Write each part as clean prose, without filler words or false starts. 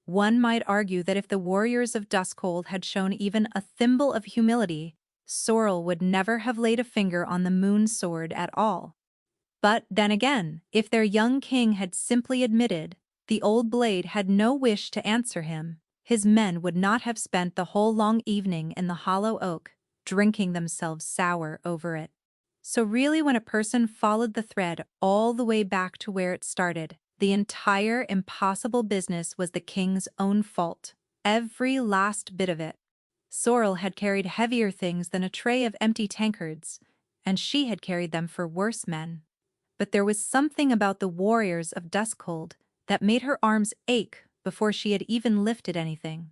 One might argue that if the warriors of Duskhold had shown even a thimble of humility, Sorrel would never have laid a finger on the moon sword at all. But then again, if their young king had simply admitted the old blade had no wish to answer him, his men would not have spent the whole long evening in the hollow oak, drinking themselves sour over it. So really, when a person followed the thread all the way back to where it started, the entire impossible business was the king's own fault. Every last bit of it. Sorrel had carried heavier things than a tray of empty tankards, and she had carried them for worse men. But there was something about the warriors of Duskhold that made her arms ache before she had even lifted anything.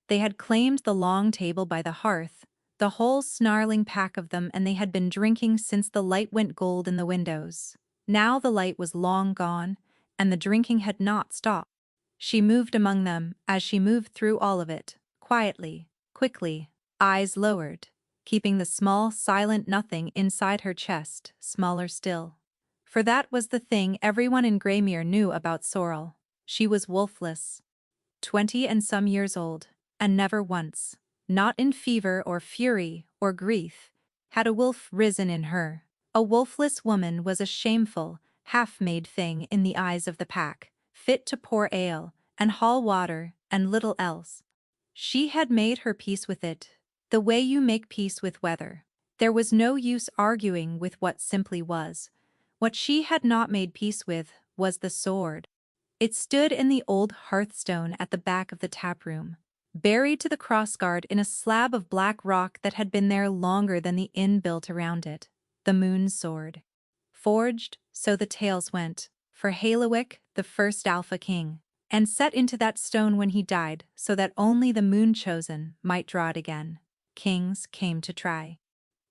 They had claimed the long table by the hearth, the whole snarling pack of them, and they had been drinking since the light went gold in the windows. Now the light was long gone, and the drinking had not stopped. She moved among them as she moved through all of it, quietly, quickly, eyes lowered, keeping the small, silent nothing inside her chest smaller still. For that was the thing everyone in Greymere knew about Sorrel. She was wolfless. 20 and some years old, and never once, not in fever or fury or grief, had a wolf risen in her. A wolfless woman was a shameful, half-made thing in the eyes of the pack, fit to pour ale and haul water and little else. She had made her peace with it, the way you make peace with weather. There was no use arguing with what simply was. What she had not made peace with was the sword. It stood in the old hearthstone at the back of the taproom, buried to the crossguard in a slab of black rock that had been there longer than the inn built around it. The moon sword. Forged, so the tales went, for Halawick, the first Alpha King, and set into that stone when he died so that only the moon-chosen might draw it again. Kings came to try.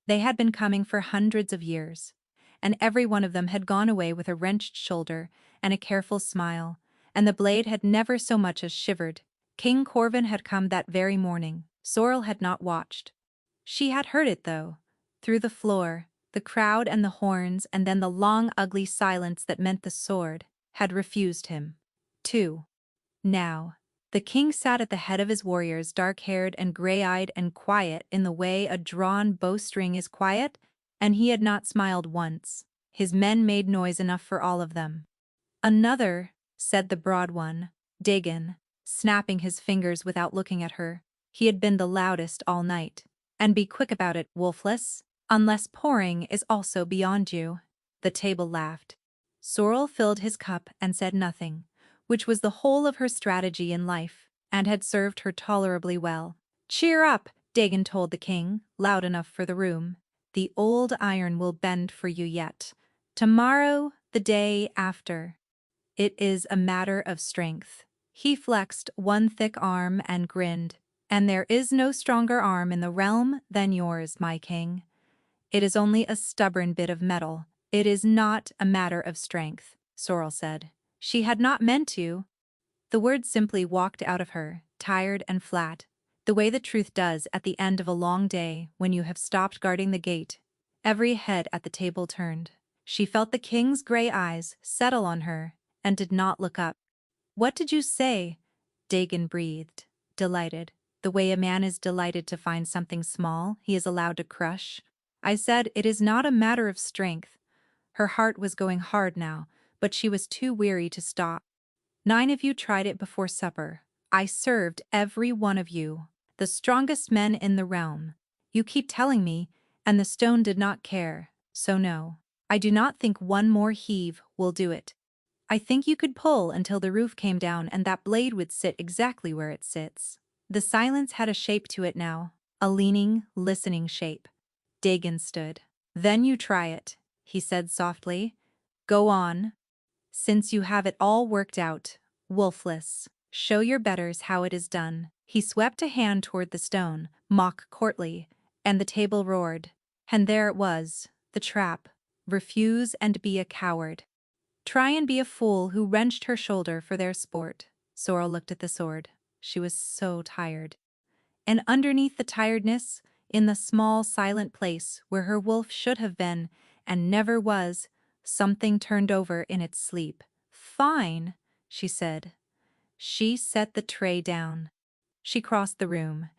They had been coming for hundreds of years, and every one of them had gone away with a wrenched shoulder and a careful smile, and the blade had never so much as shivered. King Corvin had come that very morning. Sorrel had not watched. She had heard it, though, through the floor, the crowd and the horns, and then the long ugly silence that meant the sword had refused him. 2. Now, the king sat at the head of his warriors, dark-haired and gray-eyed and quiet in the way a drawn bowstring is quiet, and he had not smiled once. His men made noise enough for all of them. "Another," said the broad one, Dagon, snapping his fingers without looking at her. He had been the loudest all night. "And be quick about it, wolfless, unless pouring is also beyond you." The table laughed. Sorrel filled his cup and said nothing, which was the whole of her strategy in life, and had served her tolerably well. "Cheer up," Dagon told the king, loud enough for the room. "The old iron will bend for you yet. Tomorrow, the day after. It is a matter of strength." He flexed one thick arm and grinned. "And there is no stronger arm in the realm than yours, my king. It is only a stubborn bit of metal. It is not a matter of strength," Sorrel said. She had not meant to. The words simply walked out of her, tired and flat, the way the truth does at the end of a long day when you have stopped guarding the gate. Every head at the table turned. She felt the king's gray eyes settle on her and did not look up. "What did you say?" Dagon breathed, delighted, the way a man is delighted to find something small he is allowed to crush. "I said it is not a matter of strength." Her heart was going hard now, but she was too weary to stop. 9 of you tried it before supper. I served every one of you, the strongest men in the realm. You keep telling me, and the stone did not care, so no. I do not think one more heave will do it. I think you could pull until the roof came down and that blade would sit exactly where it sits." The silence had a shape to it now, a leaning, listening shape. Dagon stood. "Then you try it," he said softly. "Go on. Since you have it all worked out, wolfless, show your betters how it is done." He swept a hand toward the stone, mock courtly, and the table roared. And there it was, the trap. Refuse and be a coward. Try and be a fool who wrenched her shoulder for their sport. Sorrel looked at the sword. She was so tired. And underneath the tiredness, in the small silent place where her wolf should have been and never was, something turned over in its sleep. "Fine," she said. She set the tray down. She crossed the room,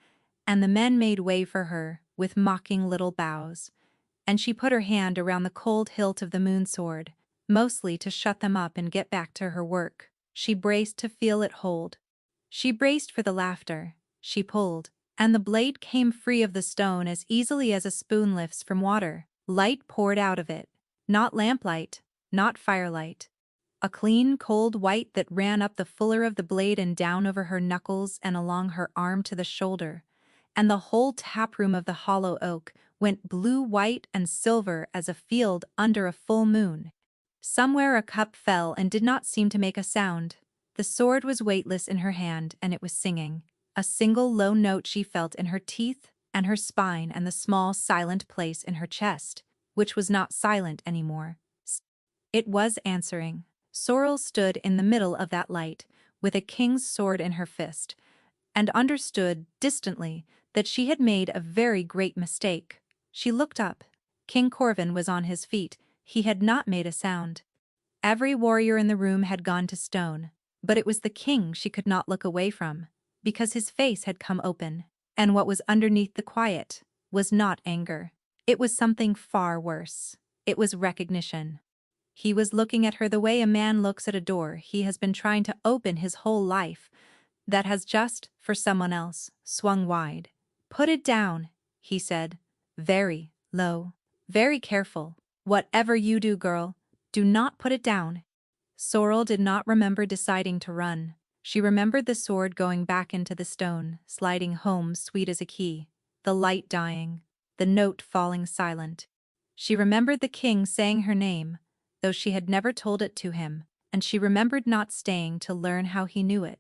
and the men made way for her with mocking little bows, and she put her hand around the cold hilt of the moon sword, mostly to shut them up and get back to her work. She braced to feel it hold. She braced for the laughter. She pulled, and the blade came free of the stone as easily as a spoon lifts from water. Light poured out of it. Not lamplight, not firelight. A clean, cold white that ran up the fuller of the blade and down over her knuckles and along her arm to the shoulder. And the whole taproom of the hollow oak went blue-white and silver as a field under a full moon. Somewhere a cup fell and did not seem to make a sound. The sword was weightless in her hand, and it was singing. A single low note she felt in her teeth and her spine and the small silent place in her chest, which was not silent anymore. It was answering. Sorrel stood in the middle of that light, with a king's sword in her fist, and understood, distantly, that she had made a very great mistake. She looked up. King Corvin was on his feet. He had not made a sound. Every warrior in the room had gone to stone, but it was the king she could not look away from, because his face had come open, and what was underneath the quiet was not anger. It was something far worse. It was recognition. He was looking at her the way a man looks at a door he has been trying to open his whole life, that has just, for someone else, swung wide. "Put it down," he said, very low, very careful. "Whatever you do, girl, do not put it down." Sorrel did not remember deciding to run. She remembered the sword going back into the stone, sliding home sweet as a key, the light dying, the note falling silent. She remembered the king saying her name, though she had never told it to him, and she remembered not staying to learn how he knew it.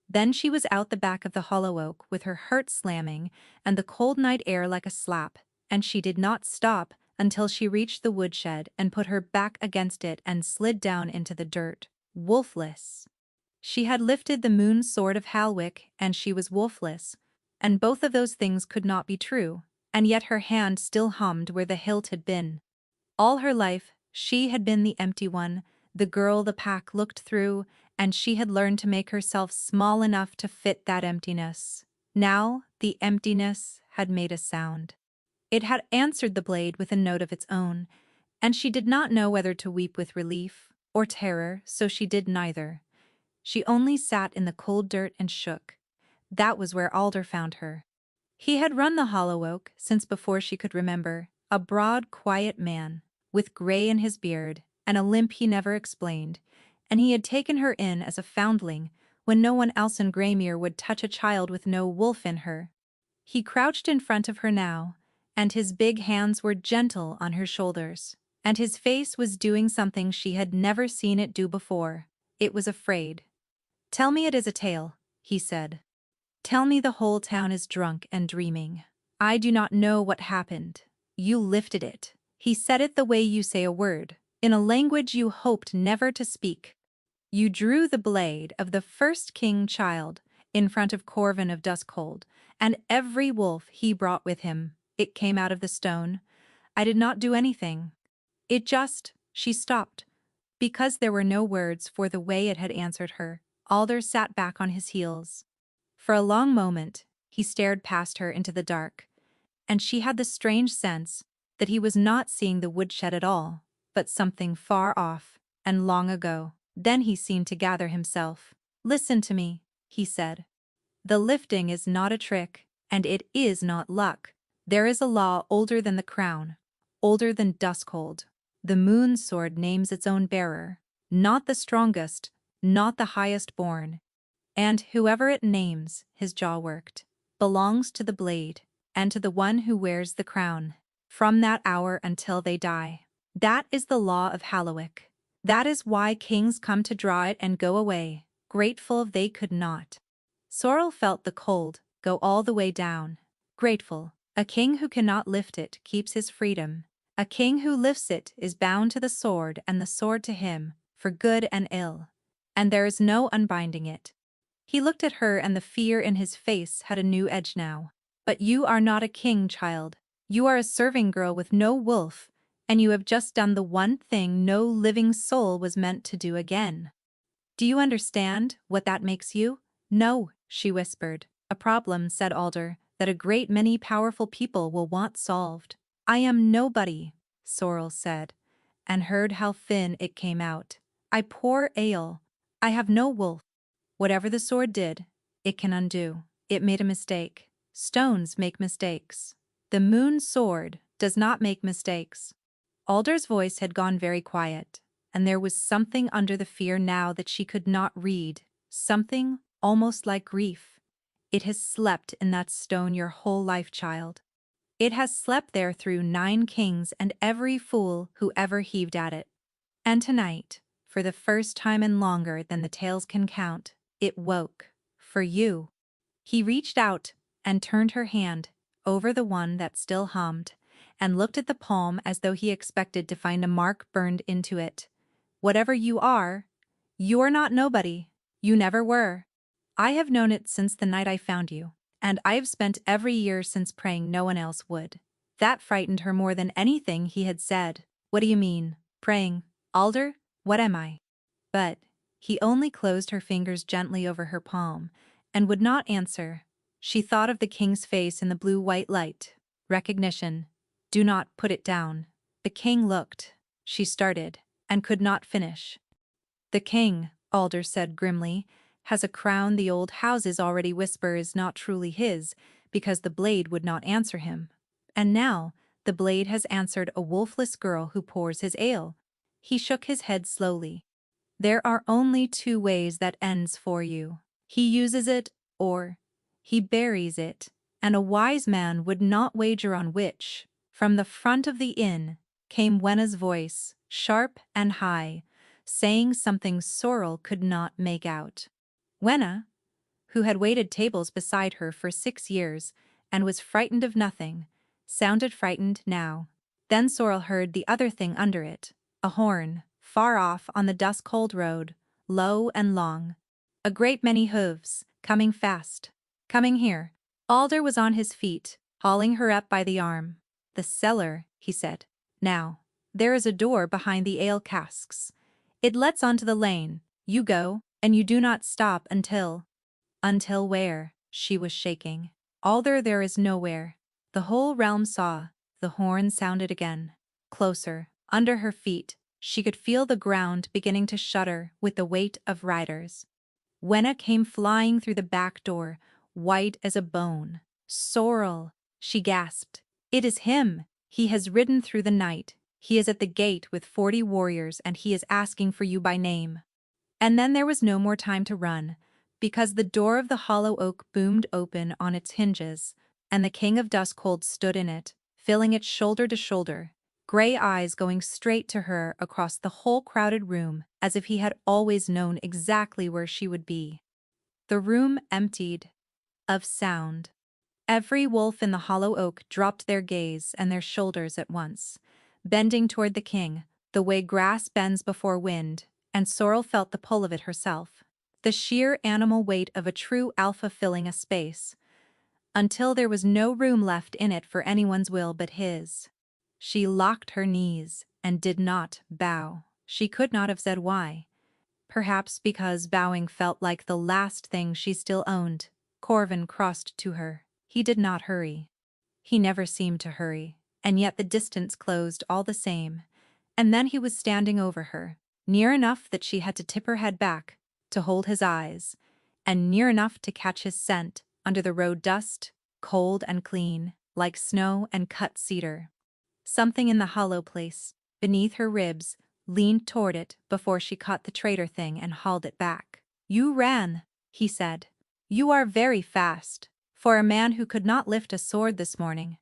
Then she was out the back of the hollow oak with her heart slamming and the cold night air like a slap, and she did not stop until she reached the woodshed and put her back against it and slid down into the dirt, wolfless. She had lifted the moon sword of Halwick and she was wolfless, and both of those things could not be true, and yet her hand still hummed where the hilt had been. All her life, she had been the empty one, the girl the pack looked through, and she had learned to make herself small enough to fit that emptiness. Now, the emptiness had made a sound. It had answered the blade with a note of its own, and she did not know whether to weep with relief or terror, so she did neither. She only sat in the cold dirt and shook. That was where Alder found her. He had run the hollow oak since before she could remember, a broad, quiet man, with gray in his beard and a limp he never explained, and he had taken her in as a foundling when no one else in Greymere would touch a child with no wolf in her. He crouched in front of her now, and his big hands were gentle on her shoulders, and his face was doing something she had never seen it do before. It was afraid. "Tell me it is a tale," he said. "Tell me the whole town is drunk and dreaming. I do not know what happened. You lifted it." He said it the way you say a word, in a language you hoped never to speak. "You drew the blade of the first king child in front of Corvin of Duskhold, and every wolf he brought with him. It came out of the stone. I did not do anything. It just—" She stopped, because there were no words for the way it had answered her. Alder sat back on his heels. For a long moment, he stared past her into the dark, and she had the strange sense that he was not seeing the woodshed at all, but something far off and long ago. Then he seemed to gather himself. "Listen to me," he said. "The lifting is not a trick, and it is not luck. There is a law older than the crown, older than Duskhold. The moon sword names its own bearer, not the strongest, not the highest born. And whoever it names," his jaw worked, "belongs to the blade, and to the one who wears the crown, from that hour until they die. That is the law of Hallowick. That is why kings come to draw it and go away, grateful they could not." Sorrel felt the cold go all the way down. Grateful. A king who cannot lift it keeps his freedom. A king who lifts it is bound to the sword and the sword to him, for good and ill. And there is no unbinding it. He looked at her and the fear in his face had a new edge now. "But you are not a king, child. You are a serving girl with no wolf, and you have just done the one thing no living soul was meant to do again." Do you understand what that makes you? No, she whispered. A problem, said Alder, that a great many powerful people will want solved. I am nobody, Sorrel said, and heard how thin it came out. I pour ale. I have no wolf. Whatever the sword did, it can undo. It made a mistake. Stones make mistakes. The moon sword does not make mistakes. Alder's voice had gone very quiet, and there was something under the fear now that she could not read, something almost like grief. It has slept in that stone your whole life, child. It has slept there through 9 kings and every fool who ever heaved at it. And tonight, for the first time in longer than the tales can count, it woke. For you. He reached out and turned her hand over the one that still hummed, and looked at the palm as though he expected to find a mark burned into it. Whatever you're not nobody. You never were. I have known it since the night I found you, and I have spent every year since praying no one else would. That frightened her more than anything he had said. What do you mean, praying? Alder, what am I? But he only closed her fingers gently over her palm, and would not answer. She thought of the king's face in the blue-white light. Recognition. Do not put it down. The king looked. She started, and could not finish. The king, Alder said grimly, has a crown the old houses already whisper is not truly his, because the blade would not answer him. And now, the blade has answered a wolfless girl who pours his ale. He shook his head slowly. There are only 2 ways that ends for you. He uses it, or he buries it, and a wise man would not wager on which. From the front of the inn came Wenna's voice, sharp and high, saying something Sorrel could not make out. Wenna, who had waited tables beside her for 6 years and was frightened of nothing, sounded frightened now. Then Sorrel heard the other thing under it, a horn, far off on the dusk-cold road, low and long. A great many hooves, coming fast. Coming here. Alder was on his feet, hauling her up by the arm. The cellar, he said. Now, there is a door behind the ale casks. It lets onto the lane. You go, and you do not stop until... Until where? She was shaking. Alder, there is nowhere. The whole realm saw. The horn sounded again. Closer, under her feet. She could feel the ground beginning to shudder with the weight of riders. Wenna came flying through the back door, white as a bone. Sorrel, she gasped. It is him. He has ridden through the night. He is at the gate with 40 warriors and he is asking for you by name. And then there was no more time to run, because the door of the hollow oak boomed open on its hinges, and the King of Duskhold stood in it, filling it shoulder to shoulder, gray eyes going straight to her across the whole crowded room as if he had always known exactly where she would be. The room emptied of sound. Every wolf in the hollow oak dropped their gaze and their shoulders at once, bending toward the king, the way grass bends before wind, and Sorrel felt the pull of it herself, the sheer animal weight of a true alpha filling a space, until there was no room left in it for anyone's will but his. She locked her knees and did not bow. She could not have said why. Perhaps because bowing felt like the last thing she still owned. Corvin crossed to her. He did not hurry. He never seemed to hurry, and yet the distance closed all the same. And then he was standing over her, near enough that she had to tip her head back to hold his eyes, and near enough to catch his scent under the road dust, cold and clean, like snow and cut cedar. Something in the hollow place, beneath her ribs, leaned toward it before she caught the traitor thing and hauled it back. You ran, he said. You are very fast, for a man who could not lift a sword this morning.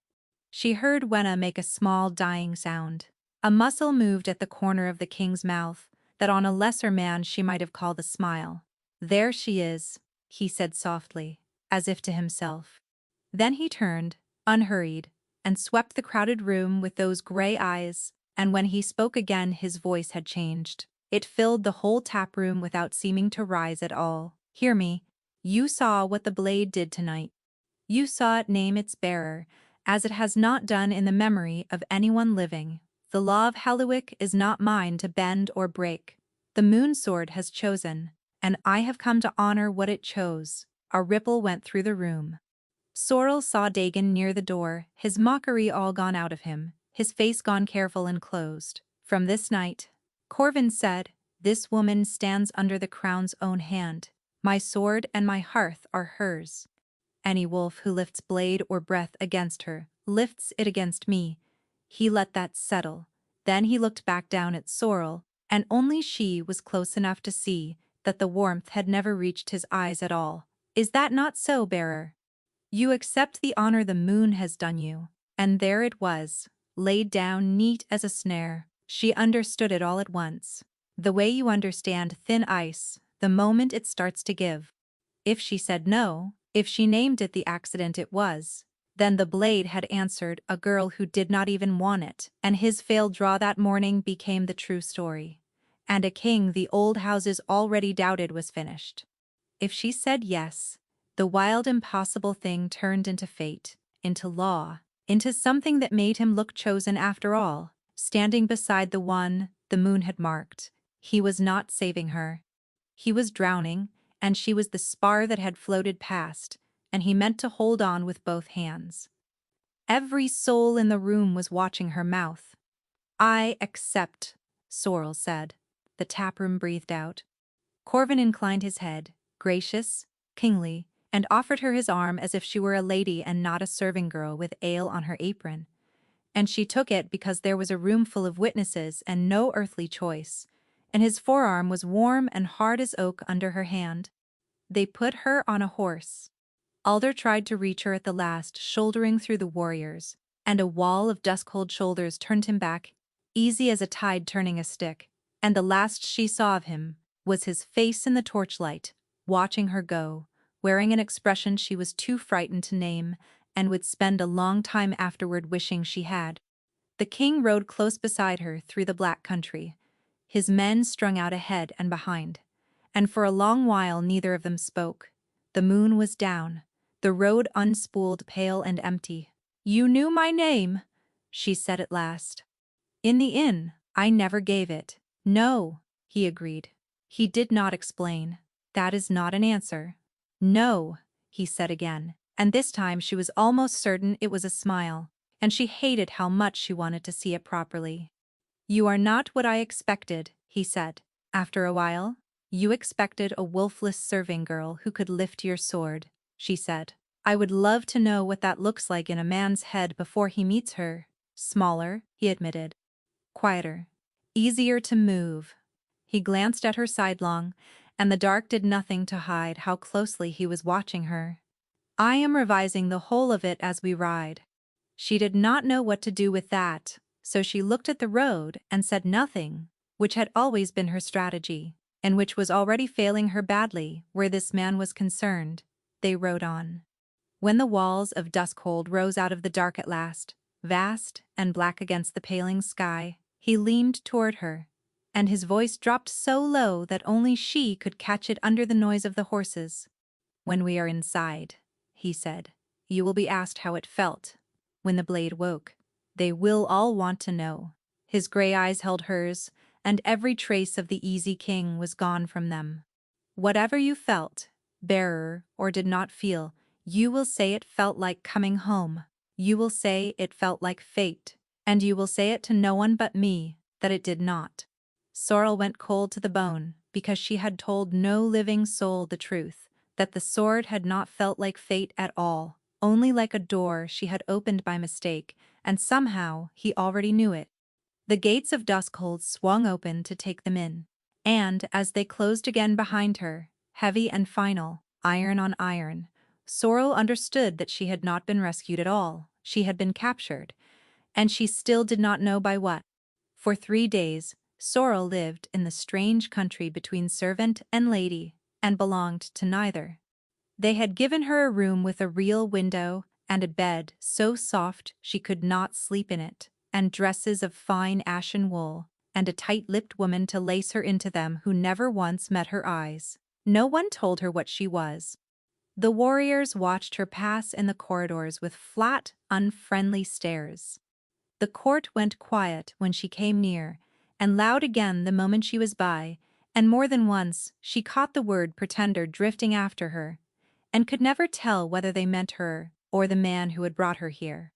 She heard Wenna make a small dying sound. A muscle moved at the corner of the king's mouth, that on a lesser man she might have called a smile. There she is, he said softly, as if to himself. Then he turned, unhurried, and swept the crowded room with those gray eyes, and when he spoke again his voice had changed. It filled the whole tap room without seeming to rise at all. Hear me. You saw what the blade did tonight. You saw it name its bearer, as it has not done in the memory of anyone living. The law of Helluik is not mine to bend or break. The moon sword has chosen, and I have come to honor what it chose." A ripple went through the room. Sorrel saw Dagon near the door, his mockery all gone out of him, his face gone careful and closed. "From this night," Corvin said, "this woman stands under the crown's own hand. My sword and my hearth are hers. Any wolf who lifts blade or breath against her, lifts it against me." He let that settle. Then he looked back down at Sorrel, and only she was close enough to see that the warmth had never reached his eyes at all. "Is that not so, bearer? You accept the honor the moon has done you." And there it was, laid down neat as a snare. She understood it all at once. The way you understand thin ice, the moment it starts to give. If she said no, if she named it the accident it was, then the blade had answered a girl who did not even want it, and his failed draw that morning became the true story. And a king the old houses already doubted was finished. If she said yes, the wild impossible thing turned into fate, into law, into something that made him look chosen after all, standing beside the one the moon had marked. He was not saving her. He was drowning, and she was the spar that had floated past, and he meant to hold on with both hands. Every soul in the room was watching her mouth. "I accept," Sorrel said. The taproom breathed out. Corvin inclined his head, gracious, kingly, and offered her his arm as if she were a lady and not a serving girl with ale on her apron. And she took it because there was a room full of witnesses and no earthly choice, and his forearm was warm and hard as oak under her hand. They put her on a horse. Alder tried to reach her at the last, shouldering through the warriors, and a wall of dusk-cold shoulders turned him back, easy as a tide turning a stick, and the last she saw of him was his face in the torchlight, watching her go, wearing an expression she was too frightened to name, and would spend a long time afterward wishing she had. The king rode close beside her through the black country, his men strung out ahead and behind, and for a long while neither of them spoke. The moon was down, the road unspooled, pale and empty. "You knew my name," she said at last. "In the inn, I never gave it." "No," he agreed. He did not explain. "That is not an answer." "No," he said again, and this time she was almost certain it was a smile, and she hated how much she wanted to see it properly. "You are not what I expected," he said. After a while, "You expected a wolfless serving girl who could lift your sword," she said. "I would love to know what that looks like in a man's head before he meets her." "Smaller," he admitted. "Quieter. Easier to move." He glanced at her sidelong, and the dark did nothing to hide how closely he was watching her. "I am revising the whole of it as we ride." She did not know what to do with that, so she looked at the road and said nothing, which had always been her strategy, and which was already failing her badly where this man was concerned. They rode on. When the walls of Duskhold rose out of the dark at last, vast and black against the paling sky, he leaned toward her, and his voice dropped so low that only she could catch it under the noise of the horses. "When we are inside," he said, "you will be asked how it felt. When the blade woke, they will all want to know." His gray eyes held hers, and every trace of the easy king was gone from them. "Whatever you felt, bearer, or did not feel, you will say it felt like coming home. You will say it felt like fate, and you will say it to no one but me, that it did not." Sorrel went cold to the bone, because she had told no living soul the truth, that the sword had not felt like fate at all, only like a door she had opened by mistake, and somehow he already knew it. The gates of Duskhold swung open to take them in, and as they closed again behind her, heavy and final, iron on iron, Sorrel understood that she had not been rescued at all. She had been captured, and she still did not know by what. For 3 days, Sorrel lived in the strange country between servant and lady, and belonged to neither. They had given her a room with a real window and a bed so soft she could not sleep in it, and dresses of fine ashen wool, and a tight-lipped woman to lace her into them who never once met her eyes. No one told her what she was. The warriors watched her pass in the corridors with flat, unfriendly stares. The court went quiet when she came near, and loud again the moment she was by, And more than once, she caught the word pretender drifting after her, and could never tell whether they meant her or the man who had brought her here.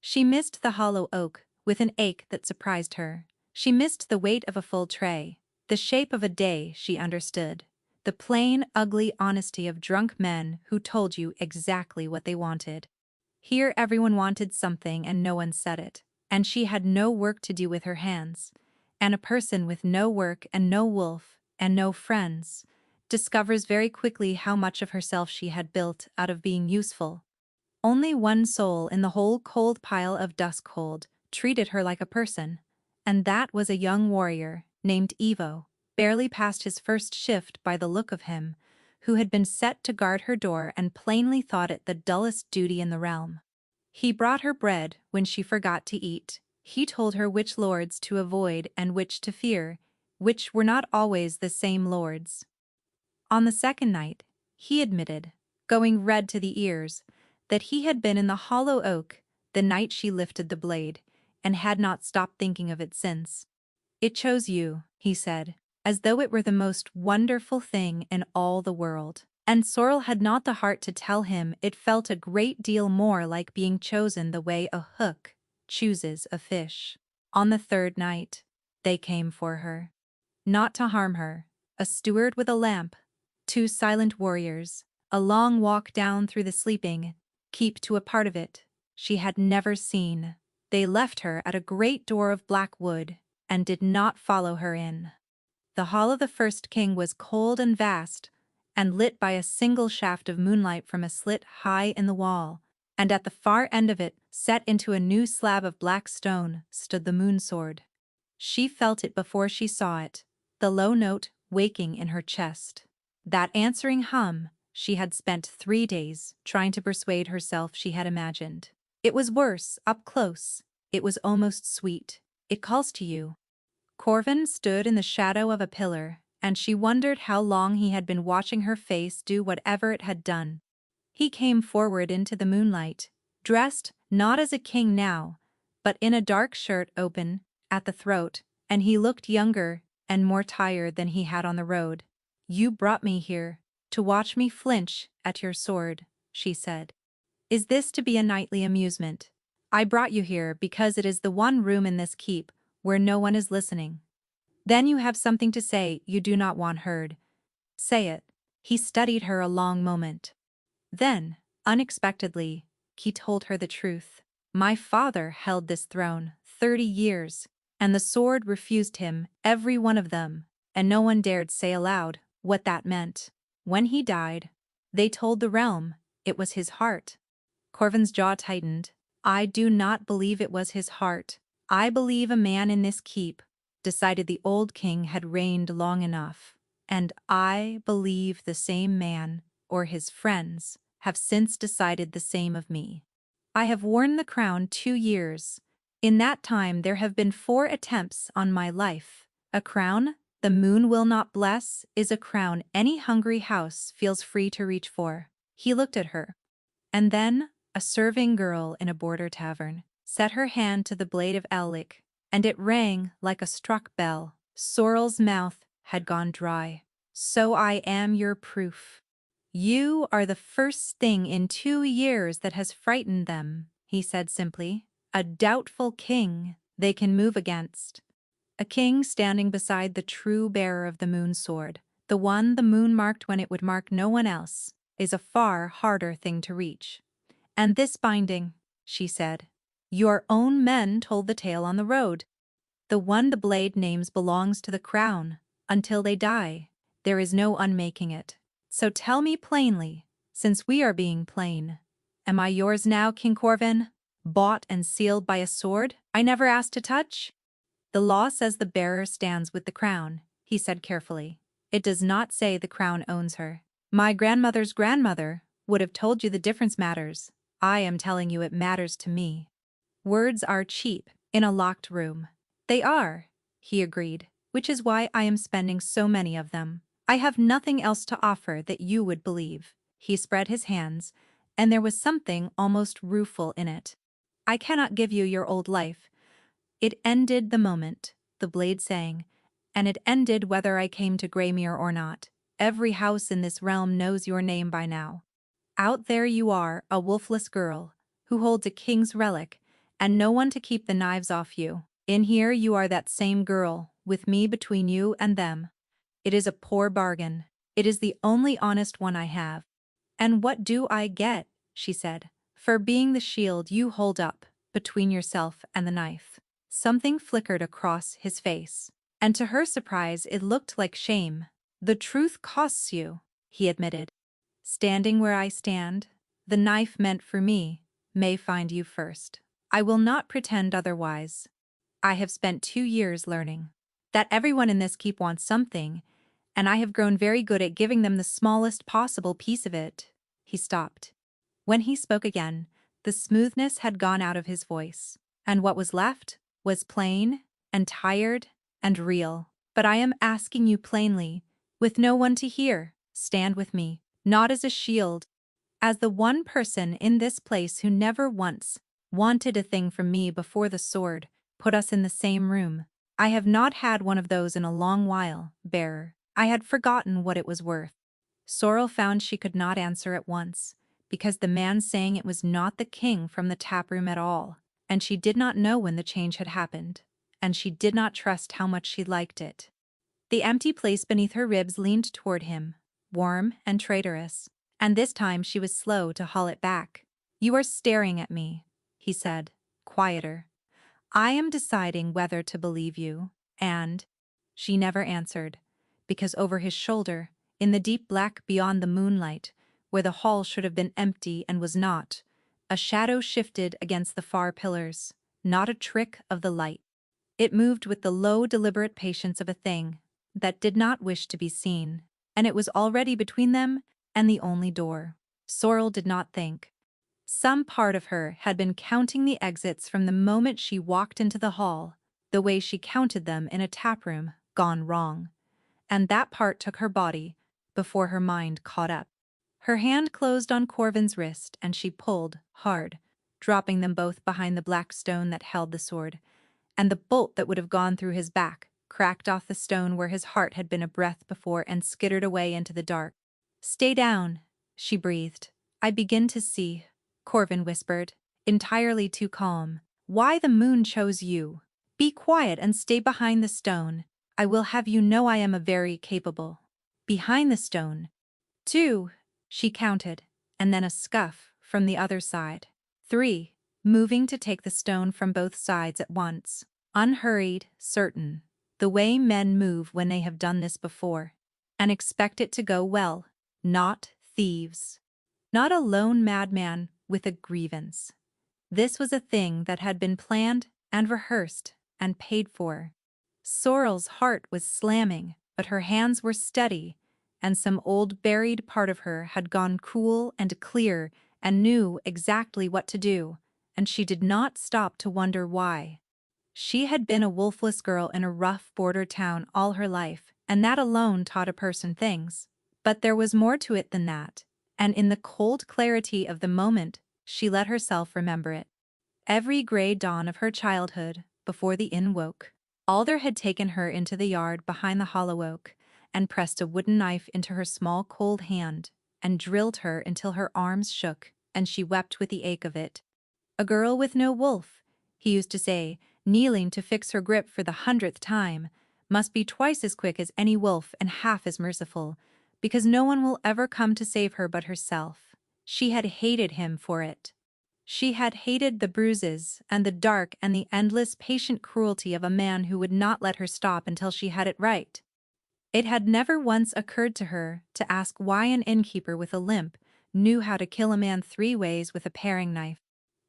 She missed the hollow oak with an ache that surprised her. She missed the weight of a full tray, the shape of a day she understood, the plain, ugly honesty of drunk men who told you exactly what they wanted. Here everyone wanted something and no one said it, and she had no work to do with her hands. And a person with no work and no wolf and no friends discovers very quickly how much of herself she had built out of being useful. Only one soul in the whole cold pile of dusk cold treated her like a person, and that was a young warrior named Evo, barely past his first shift by the look of him, who had been set to guard her door and plainly thought it the dullest duty in the realm. He brought her bread when she forgot to eat. He told her which lords to avoid and which to fear, which were not always the same lords. On the second night, he admitted, going red to the ears, that he had been in the hollow oak the night she lifted the blade, and had not stopped thinking of it since. "It chose you," he said, as though it were the most wonderful thing in all the world. And Sorrel had not the heart to tell him it felt a great deal more like being chosen the way a hook chooses a fish. On the third night, they came for her. Not to harm her, a steward with a lamp, two silent warriors, a long walk down through the sleeping, keep to a part of it she had never seen. They left her at a great door of black wood, and did not follow her in. The hall of the first king was cold and vast, and lit by a single shaft of moonlight from a slit high in the wall, and at the far end of it, set into a new slab of black stone, stood the moon sword. She felt it before she saw it, the low note waking in her chest. That answering hum she had spent 3 days trying to persuade herself she had imagined. It was worse, up close. It was almost sweet. It calls to you. Corvin stood in the shadow of a pillar, and she wondered how long he had been watching her face do whatever it had done. He came forward into the moonlight, dressed not as a king now, but in a dark shirt open at the throat, and he looked younger and more tired than he had on the road. "You brought me here to watch me flinch at your sword," she said. "Is this to be a nightly amusement? I brought you here because it is the one room in this keep where no one is listening. Then you have something to say you do not want heard. Say it." He studied her a long moment. Then, unexpectedly, he told her the truth. "My father held this throne 30 years, and the sword refused him every one of them, and no one dared say aloud what that meant. When he died, they told the realm it was his heart." Corvin's jaw tightened. "I do not believe it was his heart. I believe a man in this keep decided the old king had reigned long enough, and I believe the same man, or his friends, have since decided the same of me. I have worn the crown 2 years. In that time there have been 4 attempts on my life. A crown the moon will not bless is a crown any hungry house feels free to reach for." He looked at her. And then, a serving girl in a border tavern set her hand to the blade of Ellick, and it rang like a struck bell. Sorrel's mouth had gone dry. "So I am your proof. You are the first thing in 2 years that has frightened them," he said simply. "A doubtful king they can move against. A king standing beside the true bearer of the moon sword, the one the moon marked when it would mark no one else, is a far harder thing to reach. And this binding," she said. "Your own men told the tale on the road. The one the blade names belongs to the crown. Until they die, there is no unmaking it. So tell me plainly, since we are being plain, am I yours now, King Corvin? Bought and sealed by a sword I never asked to touch?" "The law says the bearer stands with the crown," he said carefully. "It does not say the crown owns her. My grandmother's grandmother would have told you the difference matters. I am telling you it matters to me." "Words are cheap in a locked room." "They are," he agreed, "which is why I am spending so many of them. I have nothing else to offer that you would believe." He spread his hands, and there was something almost rueful in it. "I cannot give you your old life. It ended the moment the blade sang, and it ended whether I came to Greymere or not. Every house in this realm knows your name by now. Out there you are, a wolfless girl, who holds a king's relic, and no one to keep the knives off you. In here you are that same girl, with me between you and them. It is a poor bargain. It is the only honest one I have. And what do I get, she said, for being the shield you hold up between yourself and the knife? Something flickered across his face, and to her surprise it looked like shame. The truth costs you, he admitted. Standing where I stand, the knife meant for me may find you first. I will not pretend otherwise. I have spent 2 years learning that everyone in this keep wants something, and I have grown very good at giving them the smallest possible piece of it. He stopped. When he spoke again, the smoothness had gone out of his voice, and what was left was plain and tired and real. But I am asking you plainly, with no one to hear, stand with me, not as a shield, as the one person in this place who never once wanted a thing from me before the sword put us in the same room. I have not had one of those in a long while, bearer. I had forgotten what it was worth. Sorrel found she could not answer at once, because the man saying it was not the king from the taproom at all, and she did not know when the change had happened, and she did not trust how much she liked it. The empty place beneath her ribs leaned toward him, warm and traitorous, and this time she was slow to haul it back. You are staring at me, he said, quieter. I am deciding whether to believe you, and… She never answered, because over his shoulder, in the deep black beyond the moonlight, where the hall should have been empty and was not, a shadow shifted against the far pillars, not a trick of the light. It moved with the low, deliberate patience of a thing that did not wish to be seen, and it was already between them and the only door. Sorrel did not think. Some part of her had been counting the exits from the moment she walked into the hall, the way she counted them in a taproom, gone wrong. And that part took her body, before her mind caught up. Her hand closed on Corvin's wrist and she pulled, hard, dropping them both behind the black stone that held the sword, and the bolt that would have gone through his back cracked off the stone where his heart had been a breath before and skittered away into the dark. Stay down, she breathed. I begin to see, Corvin whispered, entirely too calm, why the moon chose you. Be quiet and stay behind the stone. I will have you know I am a very capable. Behind the stone. 2, she counted, and then a scuff from the other side. 3, moving to take the stone from both sides at once. Unhurried, certain, the way men move when they have done this before, and expect it to go well, not thieves. Not a lone madman with a grievance. This was a thing that had been planned and rehearsed and paid for. Sorrel's heart was slamming, but her hands were steady, and some old buried part of her had gone cool and clear and knew exactly what to do, and she did not stop to wonder why. She had been a wolfless girl in a rough border town all her life, and that alone taught a person things. But there was more to it than that, and in the cold clarity of the moment, she let herself remember it. Every gray dawn of her childhood, before the inn woke, Alder had taken her into the yard behind the hollow oak and pressed a wooden knife into her small cold hand and drilled her until her arms shook and she wept with the ache of it. A girl with no wolf, he used to say, kneeling to fix her grip for the 100th time, must be twice as quick as any wolf and half as merciful, because no one will ever come to save her but herself. She had hated him for it. She had hated the bruises and the dark and the endless patient cruelty of a man who would not let her stop until she had it right. It had never once occurred to her to ask why an innkeeper with a limp knew how to kill a man 3 ways with a paring knife.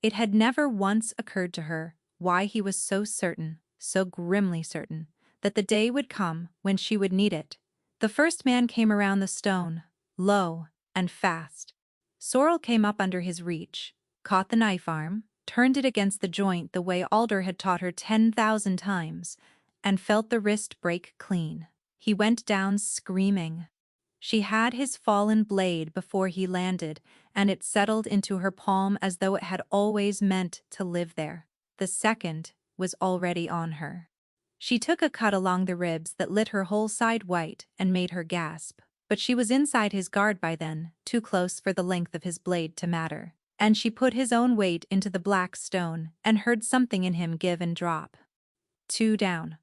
It had never once occurred to her why he was so certain, so grimly certain, that the day would come when she would need it. The first man came around the stone, low and fast. Sorrel came up under his reach, caught the knife arm, turned it against the joint the way Alder had taught her 10,000 times, and felt the wrist break clean. He went down screaming. She had his fallen blade before he landed, and it settled into her palm as though it had always meant to live there. The second was already on her. She took a cut along the ribs that lit her whole side white and made her gasp. But she was inside his guard by then, too close for the length of his blade to matter. And she put his own weight into the black stone and heard something in him give and drop. 2 down.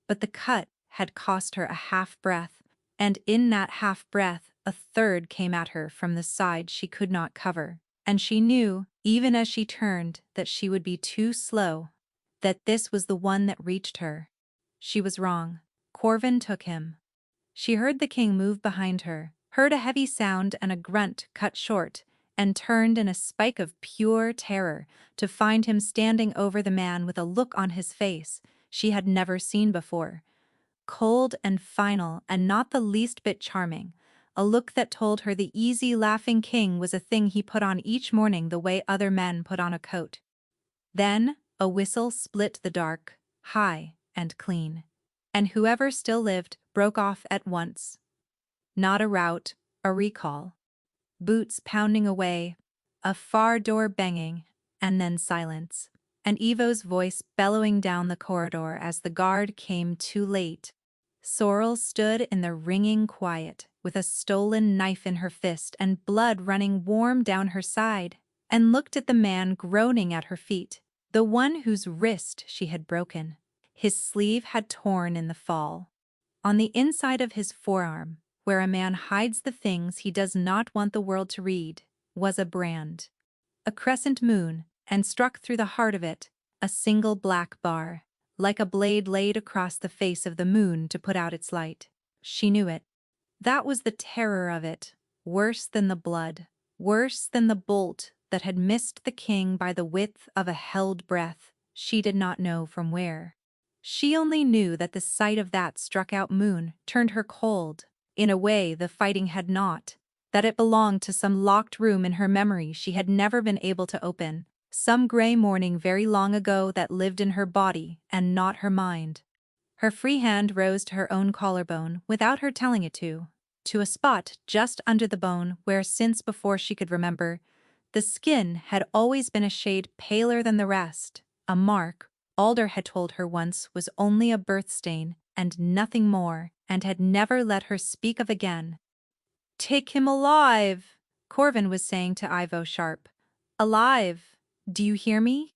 But the cut had cost her a half-breath, and in that half-breath a third came at her from the side she could not cover. And she knew, even as she turned, that she would be too slow, that this was the one that reached her. She was wrong. Corvin took him. She heard the king move behind her, heard a heavy sound and a grunt cut short, and turned in a spike of pure terror to find him standing over the man with a look on his face she had never seen before. Cold and final and not the least bit charming, a look that told her the easy laughing king was a thing he put on each morning the way other men put on a coat. Then a whistle split the dark, high and clean, and whoever still lived broke off at once. Not a rout, a recall. Boots pounding away, a far door banging, and then silence, and Evo's voice bellowing down the corridor as the guard came too late. Sorrel stood in the ringing quiet, with a stolen knife in her fist and blood running warm down her side, and looked at the man groaning at her feet, the one whose wrist she had broken. His sleeve had torn in the fall. On the inside of his forearm, where a man hides the things he does not want the world to read, was a brand. A crescent moon, and struck through the heart of it, a single black bar, like a blade laid across the face of the moon to put out its light. She knew it. That was the terror of it, worse than the blood, worse than the bolt that had missed the king by the width of a held breath, she did not know from where. She only knew that the sight of that struck-out moon turned her cold, in a way the fighting had not, that it belonged to some locked room in her memory she had never been able to open, some gray morning very long ago that lived in her body and not her mind. Her free hand rose to her own collarbone without her telling it to a spot just under the bone where, since before she could remember, the skin had always been a shade paler than the rest, a mark Alder had told her once was only a birth stain and nothing more, and had never let her speak of again. "Take him alive," Corvin was saying to Ivo sharp. "Alive. Do you hear me?"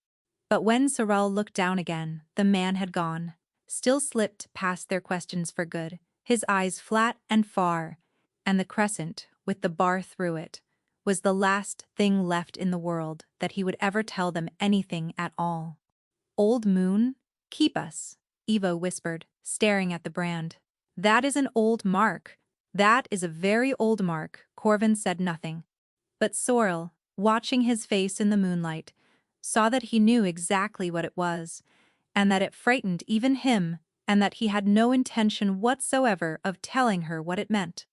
But when Sorrel looked down again, the man had gone, still slipped past their questions for good, his eyes flat and far, and the crescent, with the bar through it, was the last thing left in the world that he would ever tell them anything at all. "Old moon, keep us," Evo whispered, staring at the brand. "That is an old mark. That is a very old mark." Corvin said nothing. But Sorrel, watching his face in the moonlight, saw that he knew exactly what it was, and that it frightened even him, and that he had no intention whatsoever of telling her what it meant.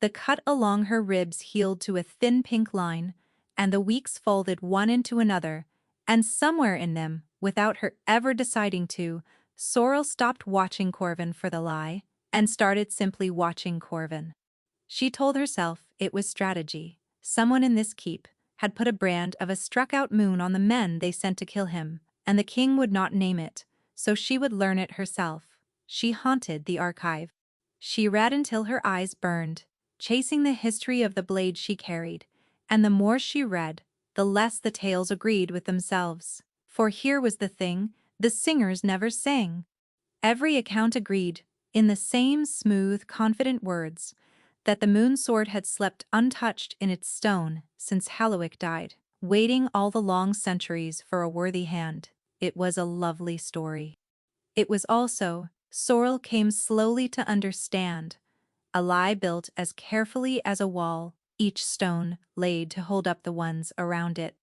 The cut along her ribs healed to a thin pink line, and the weeks folded one into another, and somewhere in them, without her ever deciding to, Sorrel stopped watching Corvin for the lie, and started simply watching Corvin. She told herself it was strategy. Someone in this keep had put a brand of a struck-out moon on the men they sent to kill him, and the king would not name it, so she would learn it herself. She haunted the archive. She read until her eyes burned, chasing the history of the blade she carried, and the more she read, the less the tales agreed with themselves. For here was the thing, the singers never sang. Every account agreed, in the same smooth, confident words, that the moon sword had slept untouched in its stone since Hallowik died, waiting all the long centuries for a worthy hand. It was a lovely story. It was also, Sorrel came slowly to understand, a lie built as carefully as a wall, each stone laid to hold up the ones around it.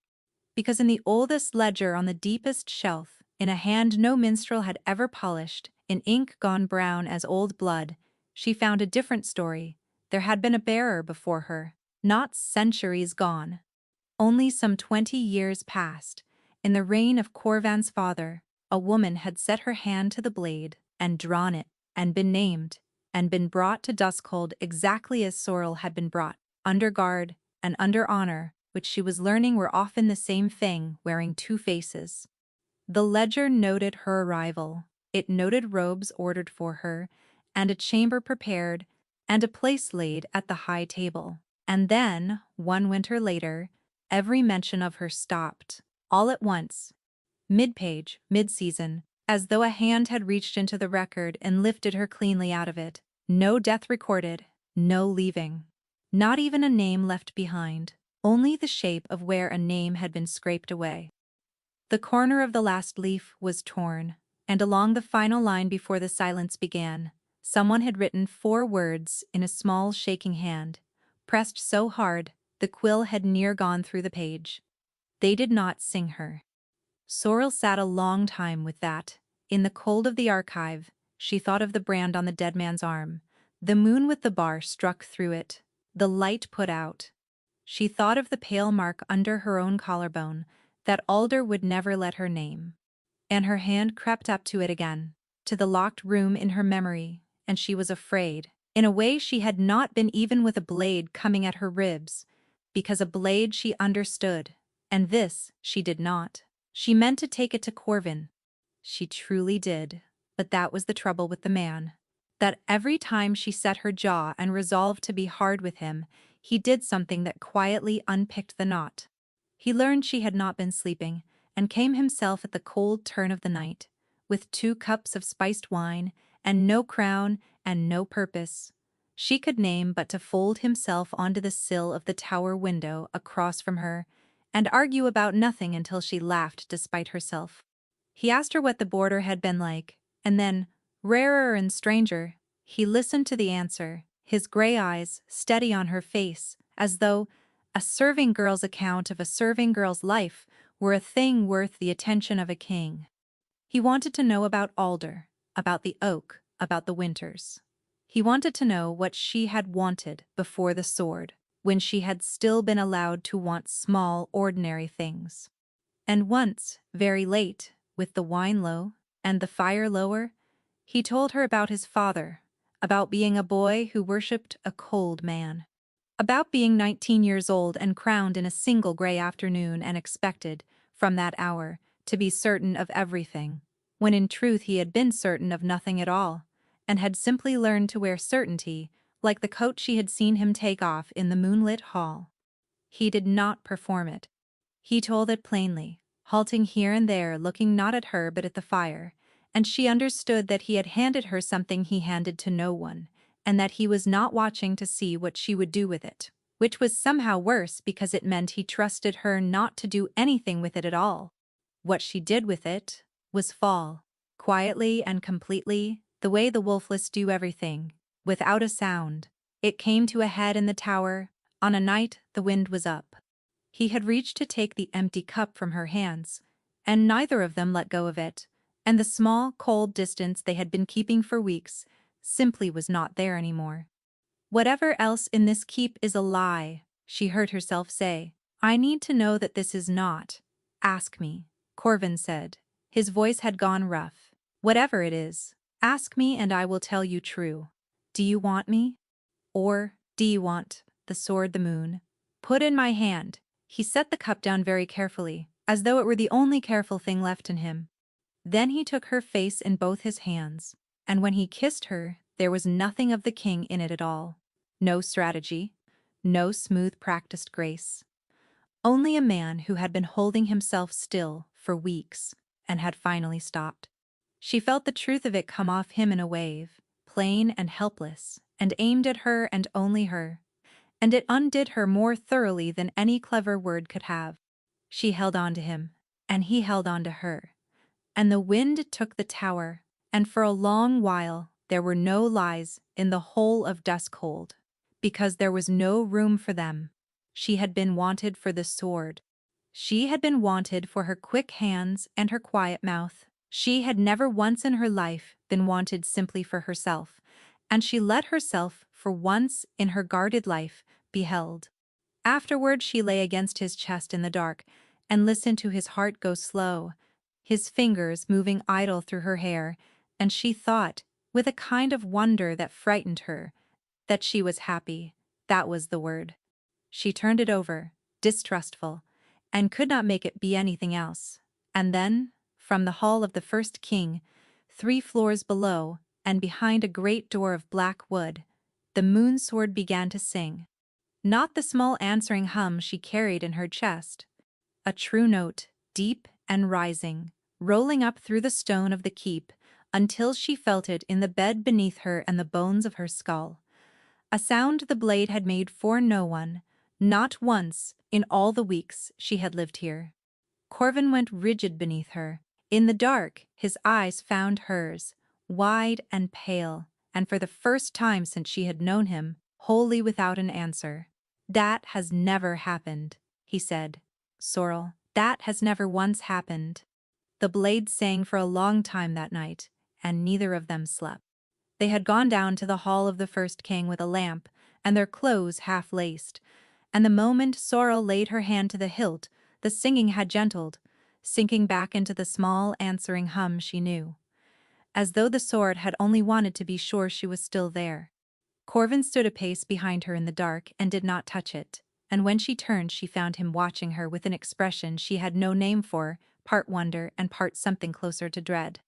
Because in the oldest ledger on the deepest shelf, in a hand no minstrel had ever polished, in ink gone brown as old blood, she found a different story. There had been a bearer before her, not centuries gone. Only some 20 years past, in the reign of Corvan's father, a woman had set her hand to the blade, and drawn it, and been named, and been brought to Duskhold exactly as Sorrel had been brought, under guard and under honor, which she was learning were often the same thing, wearing two faces. The ledger noted her arrival, It noted robes ordered for her, and a chamber prepared, and a place laid at the high table. And then, one winter later, every mention of her stopped, all at once, mid-page, mid-season, as though a hand had reached into the record and lifted her cleanly out of it. No death recorded, no leaving. Not even a name left behind, only the shape of where a name had been scraped away. The corner of the last leaf was torn, and along the final line before the silence began, someone had written 4 words in a small shaking hand, pressed so hard the quill had near gone through the page. They did not sing her. Sorrel sat a long time with that. In the cold of the archive, she thought of the brand on the dead man's arm, the moon with the bar struck through it, the light put out. She thought of the pale mark under her own collarbone that Alder would never let her name. And her hand crept up to it again, to the locked room in her memory, and she was afraid, in a way she had not been even with a blade coming at her ribs, because a blade she understood, and this she did not. She meant to take it to Corvin. She truly did, but that was the trouble with the man. That every time she set her jaw and resolved to be hard with him, he did something that quietly unpicked the knot. He learned she had not been sleeping, and came himself at the cold turn of the night, with 2 cups of spiced wine, and no crown, and no purpose. She could name but to fold himself onto the sill of the tower window across from her, and argue about nothing until she laughed despite herself. He asked her what the border had been like, and then, rarer and stranger, he listened to the answer, his gray eyes steady on her face, as though a serving girl's account of a serving girl's life were a thing worth the attention of a king. He wanted to know about Alder, about the oak, about the winters. He wanted to know what she had wanted before the sword, when she had still been allowed to want small, ordinary things. And once, very late, with the wine low and the fire lower, he told her about his father, about being a boy who worshipped a cold man, about being 19 years old and crowned in a single gray afternoon and expected, from that hour, to be certain of everything, when in truth he had been certain of nothing at all, and had simply learned to wear certainty, like the coat she had seen him take off in the moonlit hall. He did not perform it. He told it plainly, halting here and there, looking not at her but at the fire, and she understood that he had handed her something he handed to no one, and that he was not watching to see what she would do with it, which was somehow worse because it meant he trusted her not to do anything with it at all. What she did with it was fall, quietly and completely, the way the wolfless do everything, without a sound. It came to a head in the tower, on a night the wind was up. He had reached to take the empty cup from her hands, and neither of them let go of it, and the small, cold distance they had been keeping for weeks simply was not there anymore. "Whatever else in this keep is a lie," she heard herself say. "I need to know that this is not. Ask me," Corvin said. His voice had gone rough. "Whatever it is, ask me and I will tell you true. Do you want me? Or do you want the sword the moon put in my hand?" He set the cup down very carefully, as though it were the only careful thing left in him. Then he took her face in both his hands, and when he kissed her, there was nothing of the king in it at all. No strategy, no smooth practiced grace. Only a man who had been holding himself still for weeks and had finally stopped. She felt the truth of it come off him in a wave, plain and helpless, and aimed at her and only her. And it undid her more thoroughly than any clever word could have. She held on to him, and he held on to her. And the wind took the tower, and for a long while there were no lies in the whole of Duskhold, because there was no room for them. She had been wanted for the sword. She had been wanted for her quick hands and her quiet mouth. She had never once in her life been wanted simply for herself, and she let herself, for once in her guarded life, be held. Afterward she lay against his chest in the dark, and listened to his heart go slow, his fingers moving idle through her hair, and she thought, with a kind of wonder that frightened her, that she was happy. That was the word. She turned it over, distrustful, and could not make it be anything else. And then, from the hall of the first king, 3 floors below, and behind a great door of black wood, the moon sword began to sing. Not the small answering hum she carried in her chest. A true note, deep and rising, rolling up through the stone of the keep until she felt it in the bed beneath her and the bones of her skull. A sound the blade had made for no one, not once in all the weeks she had lived here. Corvin went rigid beneath her. In the dark, his eyes found hers, wide and pale, and for the first time since she had known him, wholly without an answer. "That has never happened," he said. "Sorrel, that has never once happened." The blade sang for a long time that night, and neither of them slept. They had gone down to the hall of the first king with a lamp, and their clothes half laced, and the moment Sorrel laid her hand to the hilt, the singing had gentled, sinking back into the small answering hum she knew, as though the sword had only wanted to be sure she was still there. Corvin stood a pace behind her in the dark and did not touch it, and when she turned she found him watching her with an expression she had no name for, part wonder and part something closer to dread.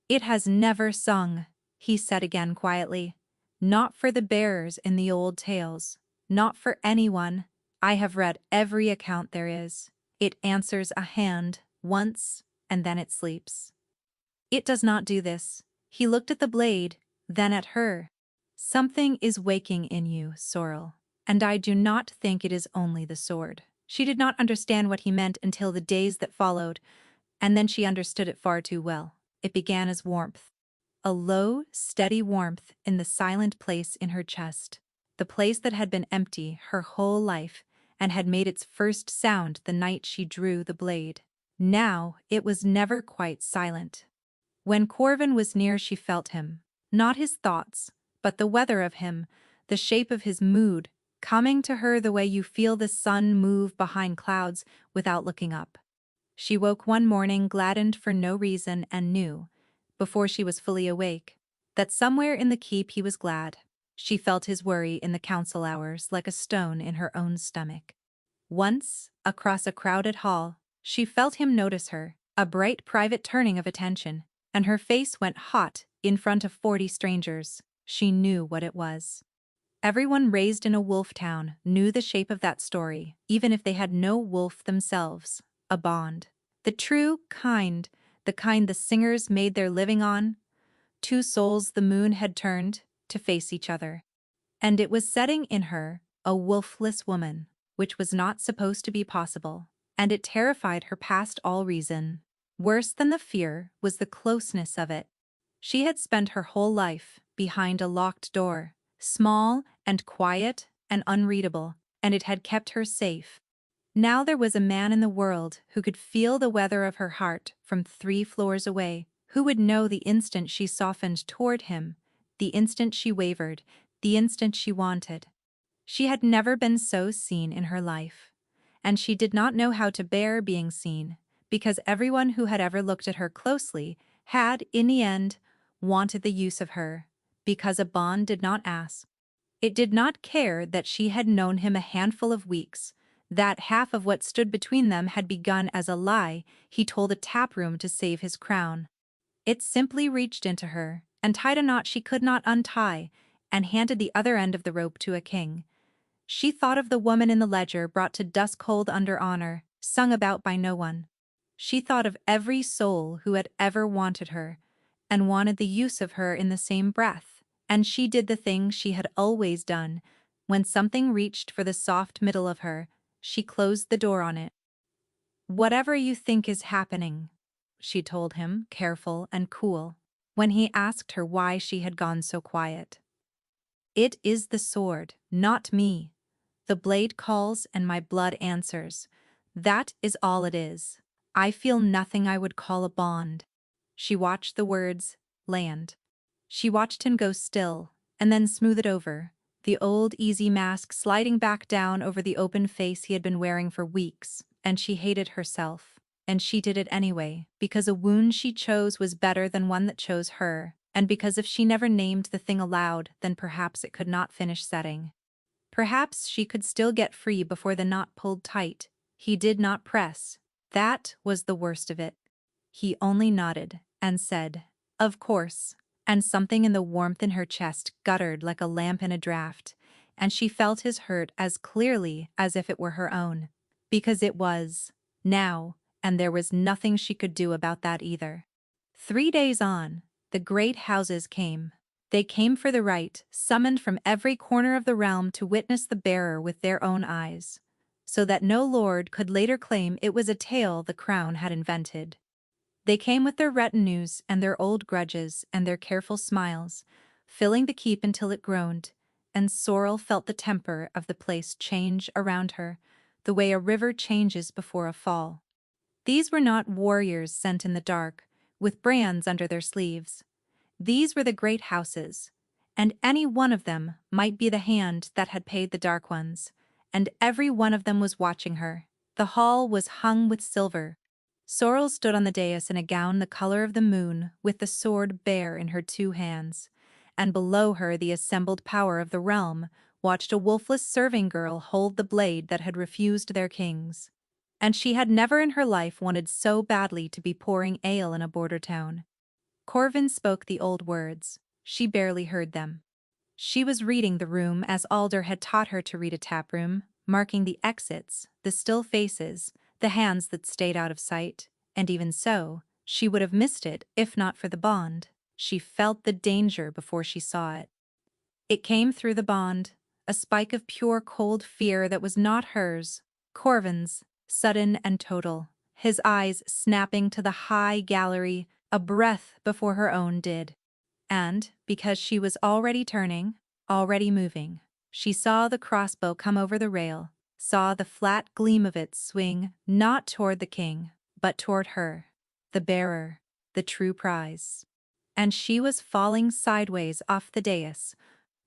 "It has never sung," he said again quietly. "Not for the bearers in the old tales. Not for anyone. I have read every account there is. It answers a hand once, and then it sleeps. It does not do this." He looked at the blade, then at her. "Something is waking in you, Sorrel, and I do not think it is only the sword." She did not understand what he meant until the days that followed, and then she understood it far too well. It began as warmth. A low, steady warmth in the silent place in her chest, the place that had been empty her whole life and had made its first sound the night she drew the blade. Now it was never quite silent. When Corvin was near she felt him, not his thoughts, but the weather of him, the shape of his mood, coming to her the way you feel the sun move behind clouds without looking up. She woke one morning gladdened for no reason and knew, before she was fully awake, that somewhere in the keep he was glad. She felt his worry in the council hours like a stone in her own stomach. Once, across a crowded hall, she felt him notice her, a bright private turning of attention, and her face went hot in front of 40 strangers. She knew what it was. Everyone raised in a wolf town knew the shape of that story, even if they had no wolf themselves. A bond. The true kind, the kind the singers made their living on. 2 souls the moon had turned to face each other. And it was setting in her, a wolfless woman, which was not supposed to be possible, and it terrified her past all reason. Worse than the fear was the closeness of it. She had spent her whole life behind a locked door, small and quiet and unreadable, and it had kept her safe. Now there was a man in the world who could feel the weather of her heart from 3 floors away, who would know the instant she softened toward him, the instant she wavered, the instant she wanted. She had never been so seen in her life, and she did not know how to bear being seen, because everyone who had ever looked at her closely had, in the end, wanted the use of her, because a bond did not ask. It did not care that she had known him a handful of weeks, that half of what stood between them had begun as a lie he told a taproom to save his crown. It simply reached into her and tied a knot she could not untie and handed the other end of the rope to a king. She thought of the woman in the ledger brought to dusk cold under honor, sung about by no one. She thought of every soul who had ever wanted her and wanted the use of her in the same breath, and she did the thing she had always done. When something reached for the soft middle of her, she closed the door on it. "Whatever you think is happening," she told him, careful and cool, when he asked her why she had gone so quiet. "It is the sword, not me. The blade calls and my blood answers. That is all it is. I feel nothing I would call a bond." She watched the words land. She watched him go still, and then smooth it over, the old easy mask sliding back down over the open face he had been wearing for weeks, and she hated herself. And she did it anyway, because a wound she chose was better than one that chose her, and because if she never named the thing aloud, then perhaps it could not finish setting. Perhaps she could still get free before the knot pulled tight. He did not press. That was the worst of it. He only nodded and said, Of course, and something in the warmth in her chest guttered like a lamp in a draught, and she felt his hurt as clearly as if it were her own. Because it was, now, and there was nothing she could do about that either. 3 days on, the great houses came. They came for the right, summoned from every corner of the realm to witness the bearer with their own eyes, so that no lord could later claim it was a tale the crown had invented. They came with their retinues and their old grudges and their careful smiles, filling the keep until it groaned, and Sorrel felt the temper of the place change around her, the way a river changes before a fall. These were not warriors sent in the dark, with brands under their sleeves. These were the great houses, and any one of them might be the hand that had paid the Dark Ones, and every one of them was watching her. The hall was hung with silver. Sorrel stood on the dais in a gown the color of the moon, with the sword bare in her 2 hands, and below her the assembled power of the realm watched a wolfless serving girl hold the blade that had refused their kings. And she had never in her life wanted so badly to be pouring ale in a border town. Corvin spoke the old words. She barely heard them. She was reading the room as Alder had taught her to read a taproom, marking the exits, the still faces, the hands that stayed out of sight, and even so, she would have missed it if not for the bond. She felt the danger before she saw it. It came through the bond, a spike of pure cold fear that was not hers, Corvin's, sudden and total, his eyes snapping to the high gallery a breath before her own did. And, because she was already turning, already moving, she saw the crossbow come over the rail, saw the flat gleam of it swing not toward the king, but toward her, the bearer, the true prize. And she was falling sideways off the dais,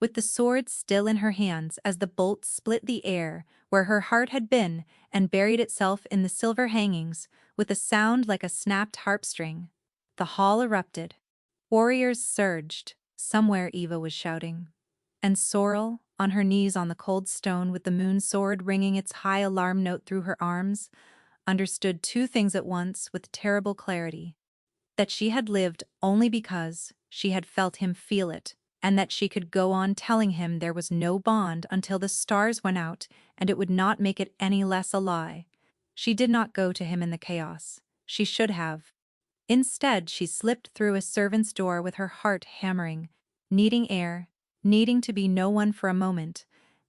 with the sword still in her hands as the bolt split the air where her heart had been and buried itself in the silver hangings with a sound like a snapped harp-string. The hall erupted. Warriors surged. Somewhere Eva was shouting. And Sorrel, on her knees on the cold stone with the moon sword ringing its high alarm note through her arms, understood 2 things at once with terrible clarity. That she had lived only because she had felt him feel it, and that she could go on telling him there was no bond until the stars went out, and it would not make it any less a lie. She did not go to him in the chaos. She should have. Instead, she slipped through a servant's door with her heart hammering, needing air, needing to be no one for a moment,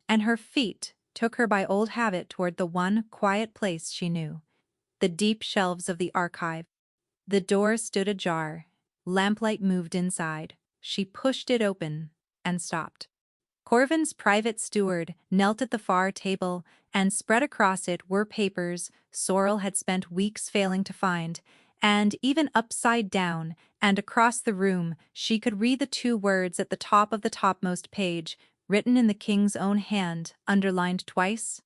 and her feet took her by old habit toward the one quiet place she knew, the deep shelves of the archive. The door stood ajar. Lamplight moved inside. She pushed it open and stopped. Corvin's private steward knelt at the far table, and spread across it were papers Sorrel had spent weeks failing to find, and even upside down and across the room she could read the 2 words at the top of the topmost page, written in the king's own hand, underlined twice.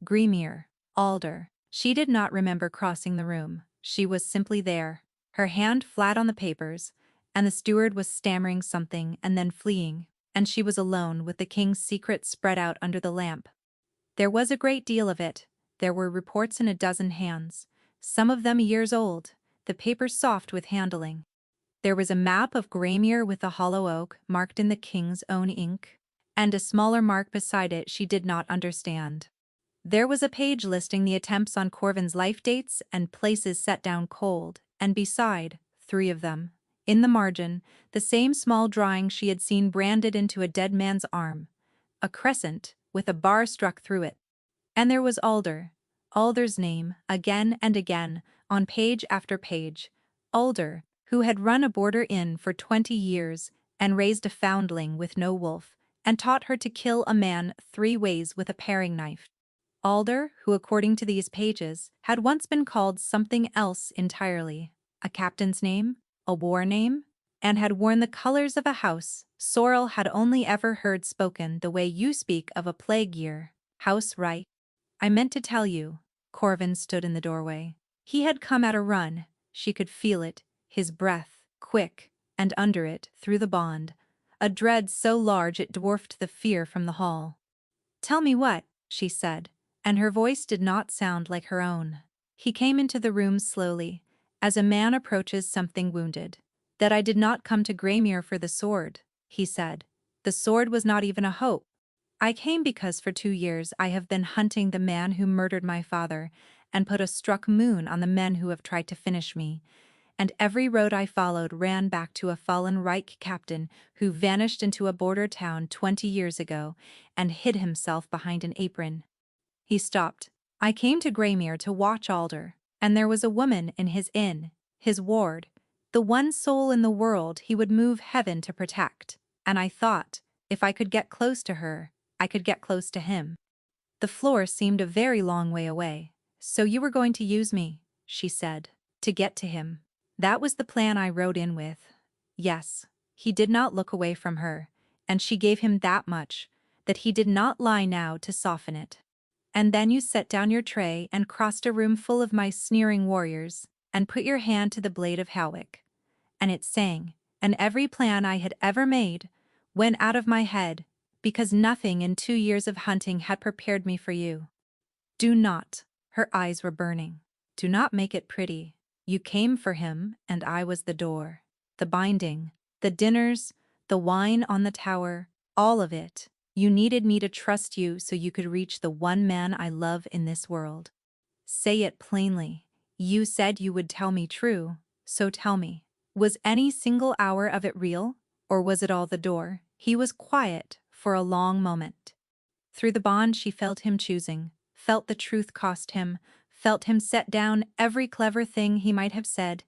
Gremir, Alder. She did not remember crossing the room. She was simply there, her hand flat on the papers, and the steward was stammering something and then fleeing, and she was alone with the king's secret spread out under the lamp. There was a great deal of it. There were reports in a dozen hands, some of them years old, the paper soft with handling. There was a map of Gremir with the hollow oak marked in the king's own ink, and a smaller mark beside it she did not understand. There was a page listing the attempts on Corvin's life dates and places set down cold, and beside, 3 of them, in the margin, the same small drawing she had seen branded into a dead man's arm, a crescent with a bar struck through it. And there was Alder's name, again and again, on page after page. Alder, who had run a border inn for 20 years and raised a foundling with no wolf, and taught her to kill a man 3 ways with a paring knife. Alder, who according to these pages, had once been called something else entirely, a captain's name, a war name, and had worn the colors of a house Sorrel had only ever heard spoken the way you speak of a plague year, house right. I meant to tell you. Corvin stood in the doorway. He had come at a run. She could feel it, his breath, quick, and under it, through the bond, a dread so large it dwarfed the fear from the hall. Tell me what, she said, and her voice did not sound like her own. He came into the room slowly, as a man approaches something wounded. That I did not come to Greymere for the sword, he said. The sword was not even a hope. I came because for 2 years I have been hunting the man who murdered my father and put a struck moon on the men who have tried to finish me, and every road I followed ran back to a fallen Reich captain who vanished into a border town 20 years ago and hid himself behind an apron. He stopped. I came to Greymere to watch Alder, and there was a woman in his inn, his ward, the one soul in the world he would move heaven to protect, and I thought, if I could get close to her, I could get close to him. The floor seemed a very long way away. So you were going to use me, she said, to get to him. That was the plan I rode in with. Yes, he did not look away from her, and she gave him that much, that he did not lie now to soften it. And then you set down your tray and crossed a room full of my sneering warriors, and put your hand to the blade of Howick. And it sang, and every plan I had ever made went out of my head, because nothing in 2 years of hunting had prepared me for you. Do not, her eyes were burning, do not make it pretty. You came for him, and I was the door. The binding, the dinners, the wine on the tower, all of it. You needed me to trust you so you could reach the one man I love in this world. Say it plainly. You said you would tell me true, so tell me. Was any single hour of it real, or was it all the door? He was quiet for a long moment. Through the bond she felt him choosing, felt the truth cost him, felt him set down every clever thing he might have said.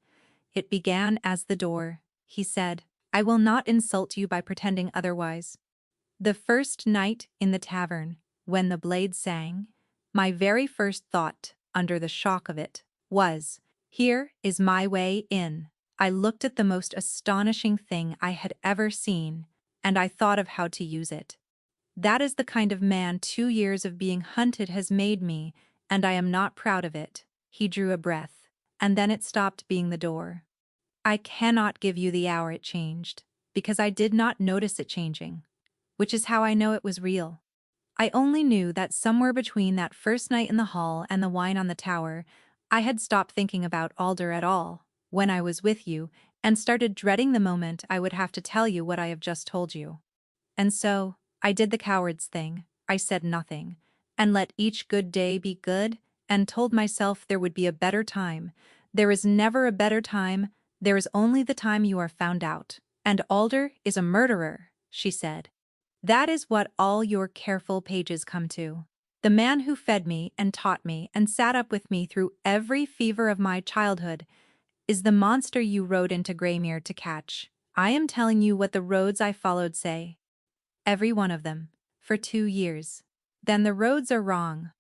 It began as the door. He said, I will not insult you by pretending otherwise. The first night in the tavern, when the blade sang, my very first thought, under the shock of it, was, here is my way in. I looked at the most astonishing thing I had ever seen, and I thought of how to use it. That is the kind of man 2 years of being hunted has made me, and I am not proud of it. He drew a breath, and then it stopped being the door. I cannot give you the hour it changed, because I did not notice it changing, which is how I know it was real. I only knew that somewhere between that first night in the hall and the wine on the tower, I had stopped thinking about Alder at all, when I was with you, and started dreading the moment I would have to tell you what I have just told you. And so, I did the coward's thing. I said nothing, and let each good day be good, and told myself there would be a better time. There is never a better time, there is only the time you are found out. And Alder is a murderer, she said. That is what all your careful pages come to. The man who fed me and taught me and sat up with me through every fever of my childhood is the monster you rode into Greymere to catch. I am telling you what the roads I followed say. Every one of them, for 2 years. Then the roads are wrong.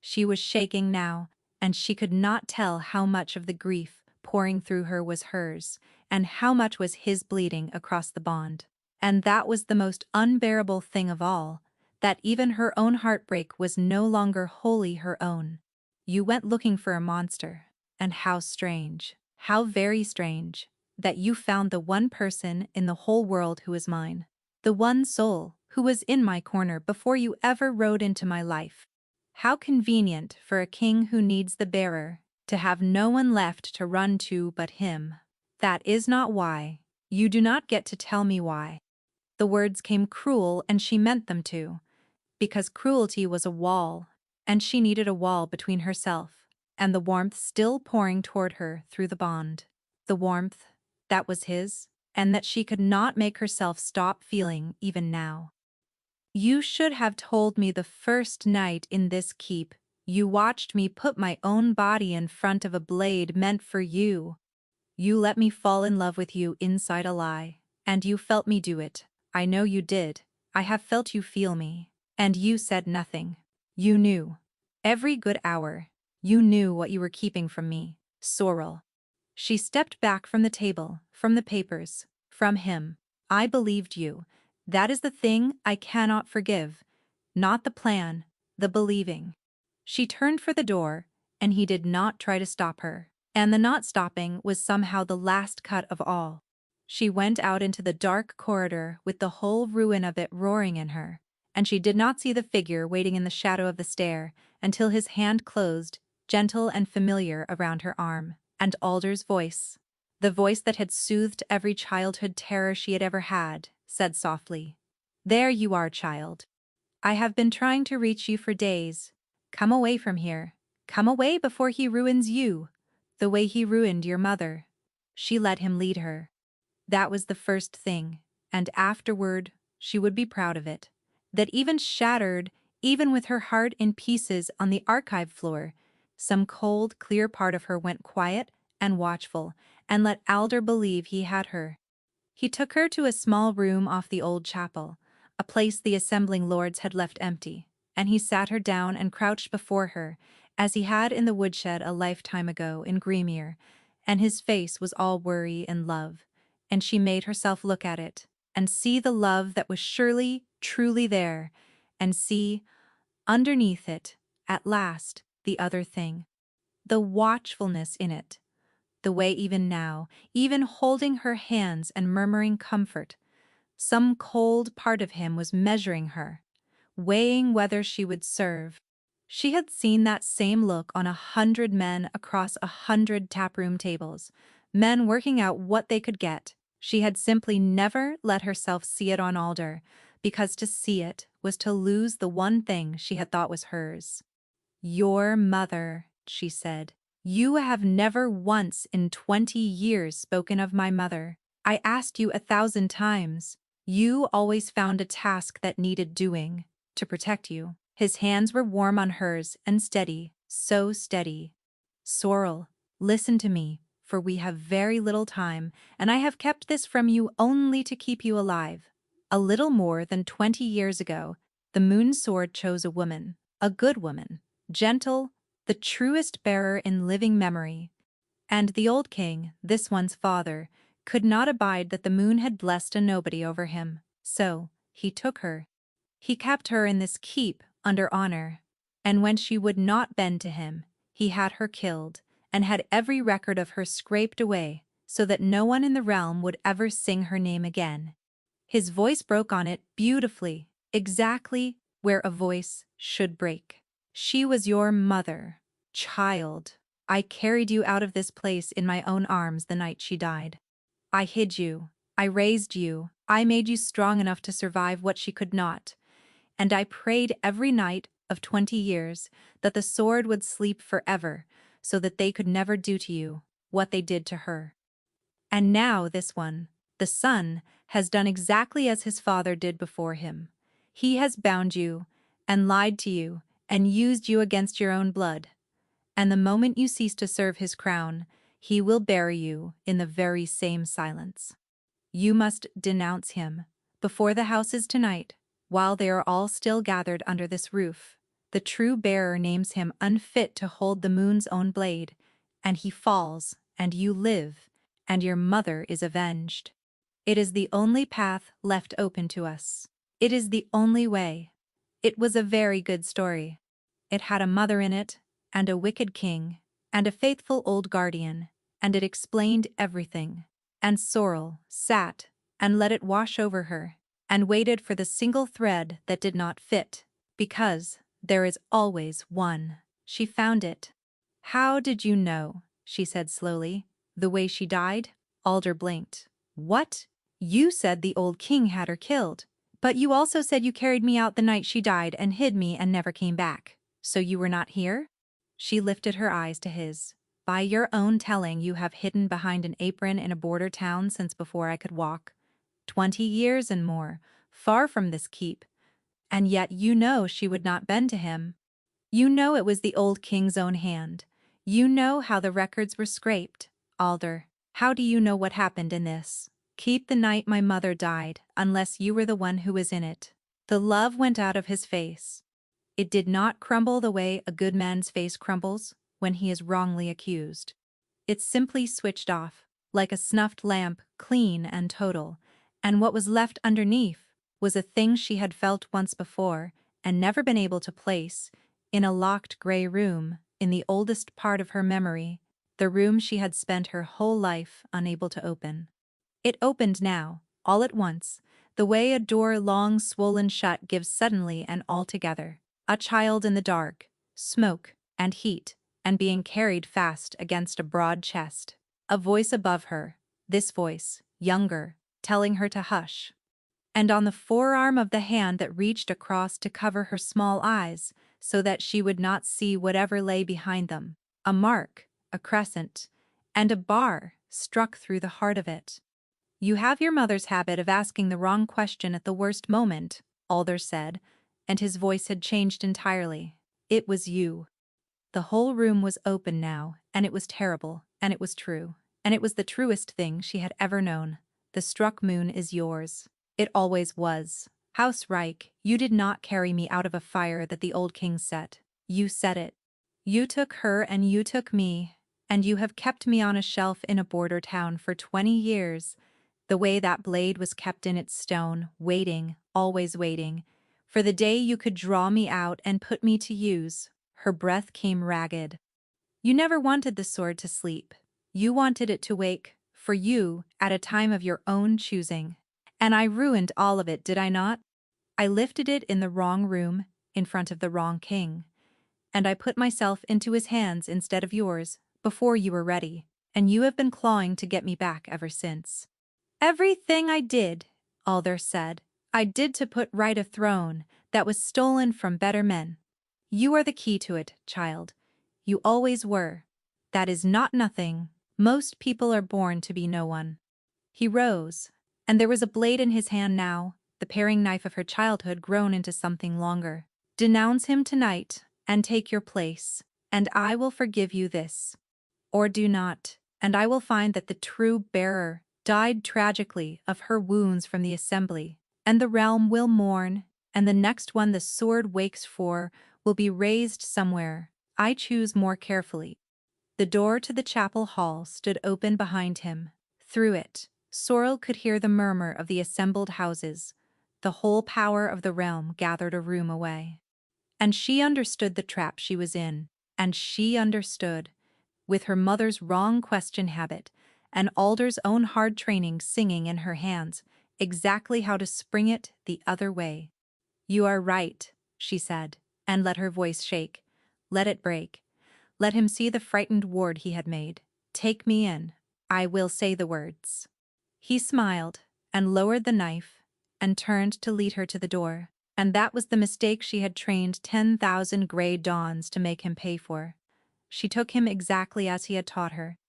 She was shaking now, and she could not tell how much of the grief pouring through her was hers, and how much was his bleeding across the bond. And that was the most unbearable thing of all, that even her own heartbreak was no longer wholly her own. You went looking for a monster, and how strange, how very strange, that you found the one person in the whole world who is mine. The one soul who was in my corner before you ever rode into my life. How convenient for a king who needs the bearer, to have no one left to run to but him. That is not why. You do not get to tell me why. The words came cruel, and she meant them to, because cruelty was a wall, and she needed a wall between herself and the warmth still pouring toward her through the bond. The warmth that was his, and that she could not make herself stop feeling even now. You should have told me the first night in this keep. You watched me put my own body in front of a blade meant for you. You let me fall in love with you inside a lie, and you felt me do it. I know you did. I have felt you feel me. And you said nothing. You knew. Every good hour, you knew what you were keeping from me. Sorrel. She stepped back from the table, from the papers, from him. I believed you. That is the thing I cannot forgive. Not the plan, the believing. She turned for the door, and he did not try to stop her. And the not stopping was somehow the last cut of all. She went out into the dark corridor with the whole ruin of it roaring in her, and she did not see the figure waiting in the shadow of the stair until his hand closed, gentle and familiar, around her arm. And Alder's voice. The voice that had soothed every childhood terror she had ever had said softly, "There you are, child. I have been trying to reach you for days. Come away from here. Come away before he ruins you, the way he ruined your mother." She let him lead her. That was the first thing, and afterward she would be proud of it. That even shattered, even with her heart in pieces on the archive floor, some cold, clear part of her went quiet and watchful, and let Alder believe he had her. He took her to a small room off the old chapel, a place the assembling lords had left empty, and he sat her down and crouched before her, as he had in the woodshed a lifetime ago in Gremere, and his face was all worry and love, and she made herself look at it, and see the love that was surely, truly there, and see, underneath it, at last, the other thing. The watchfulness in it. The way even now, even holding her hands and murmuring comfort, some cold part of him was measuring her, weighing whether she would serve. She had seen that same look on 100 men across 100 taproom tables, men working out what they could get. She had simply never let herself see it on Alder, because to see it was to lose the one thing she had thought was hers. "Your mother," she said. "You have never once in 20 years spoken of my mother. I asked you 1,000 times. You always found a task that needed doing, to protect you." His hands were warm on hers and steady, so steady. "Sorrel, listen to me, for we have very little time, and I have kept this from you only to keep you alive. A little more than 20 years ago, the Moon Sword chose a woman, a good woman, gentle, the truest bearer in living memory. And the old king, this one's father, could not abide that the moon had blessed a nobody over him, so he took her. He kept her in this keep under honor, and when she would not bend to him, he had her killed, and had every record of her scraped away, so that no one in the realm would ever sing her name again. His voice broke on it beautifully, exactly where a voice should break. "She was your mother, child. I carried you out of this place in my own arms the night she died. I hid you, I raised you, I made you strong enough to survive what she could not, and I prayed every night of 20 years that the sword would sleep forever, so that they could never do to you what they did to her. And now this one, the son, has done exactly as his father did before him. He has bound you, and lied to you, and used you against your own blood. And the moment you cease to serve his crown, he will bury you in the very same silence. You must denounce him, before the houses tonight, while they are all still gathered under this roof. The true bearer names him unfit to hold the moon's own blade, and he falls, and you live, and your mother is avenged. It is the only path left open to us. It is the only way. It was a very good story. It had a mother in it, and a wicked king, and a faithful old guardian, and it explained everything. And Sorrel sat and let it wash over her, and waited for the single thread that did not fit, because there is always one. She found it. "How did you know?" she said slowly. "The way she died?" Alder blinked. "What? You said the old king had her killed. But you also said you carried me out the night she died and hid me and never came back. So you were not here?" She lifted her eyes to his. "By your own telling, you have hidden behind an apron in a border town since before I could walk. 20 years and more, far from this keep. And yet you know she would not bend to him. You know it was the old king's own hand. You know how the records were scraped. Alder, how do you know what happened in this? Keep the night my mother died, unless you were the one who was in it." The love went out of his face. It did not crumble the way a good man's face crumbles when he is wrongly accused. It simply switched off, like a snuffed lamp, clean and total, and what was left underneath was a thing she had felt once before and never been able to place, in a locked gray room, in the oldest part of her memory, the room she had spent her whole life unable to open. It opened now, all at once, the way a door long swollen shut gives suddenly and altogether. A child in the dark, smoke and heat, and being carried fast against a broad chest. A voice above her, this voice, younger, telling her to hush. And on the forearm of the hand that reached across to cover her small eyes, so that she would not see whatever lay behind them, a mark, a crescent, and a bar struck through the heart of it. "You have your mother's habit of asking the wrong question at the worst moment," Alder said, and his voice had changed entirely. "It was you." The whole room was open now, and it was terrible, and it was true, and it was the truest thing she had ever known. "The struck moon is yours. It always was. House Reich, you did not carry me out of a fire that the old king set. You set it. You took her and you took me, and you have kept me on a shelf in a border town for 20 years, the way that blade was kept in its stone, waiting, always waiting, for the day you could draw me out and put me to use." Her breath came ragged. "You never wanted the sword to sleep. You wanted it to wake, for you, at a time of your own choosing. And I ruined all of it, did I not? I lifted it in the wrong room, in front of the wrong king. And I put myself into his hands instead of yours, before you were ready, and you have been clawing to get me back ever since." "Everything I did," Alder said, "I did to put right a throne that was stolen from better men. You are the key to it, child. You always were. That is not nothing. Most people are born to be no one." He rose, and there was a blade in his hand now, the paring knife of her childhood grown into something longer. "Denounce him tonight, and take your place, and I will forgive you this. Or do not, and I will find that the true bearer died tragically of her wounds from the assembly, and the realm will mourn, and the next one the sword wakes for will be raised somewhere. I choose more carefully." The door to the chapel hall stood open behind him. Through it, Sorrel could hear the murmur of the assembled houses. The whole power of the realm gathered a room away. And she understood the trap she was in, and she understood, with her mother's wrong question habit, and Alder's own hard training singing in her hands, exactly how to spring it the other way. "You are right," she said, and let her voice shake. "Let it break. Let him see the frightened ward he had made. Take me in. I will say the words." He smiled, and lowered the knife, and turned to lead her to the door. And that was the mistake she had trained 10,000 gray dawns to make him pay for. She took him exactly as he had taught her.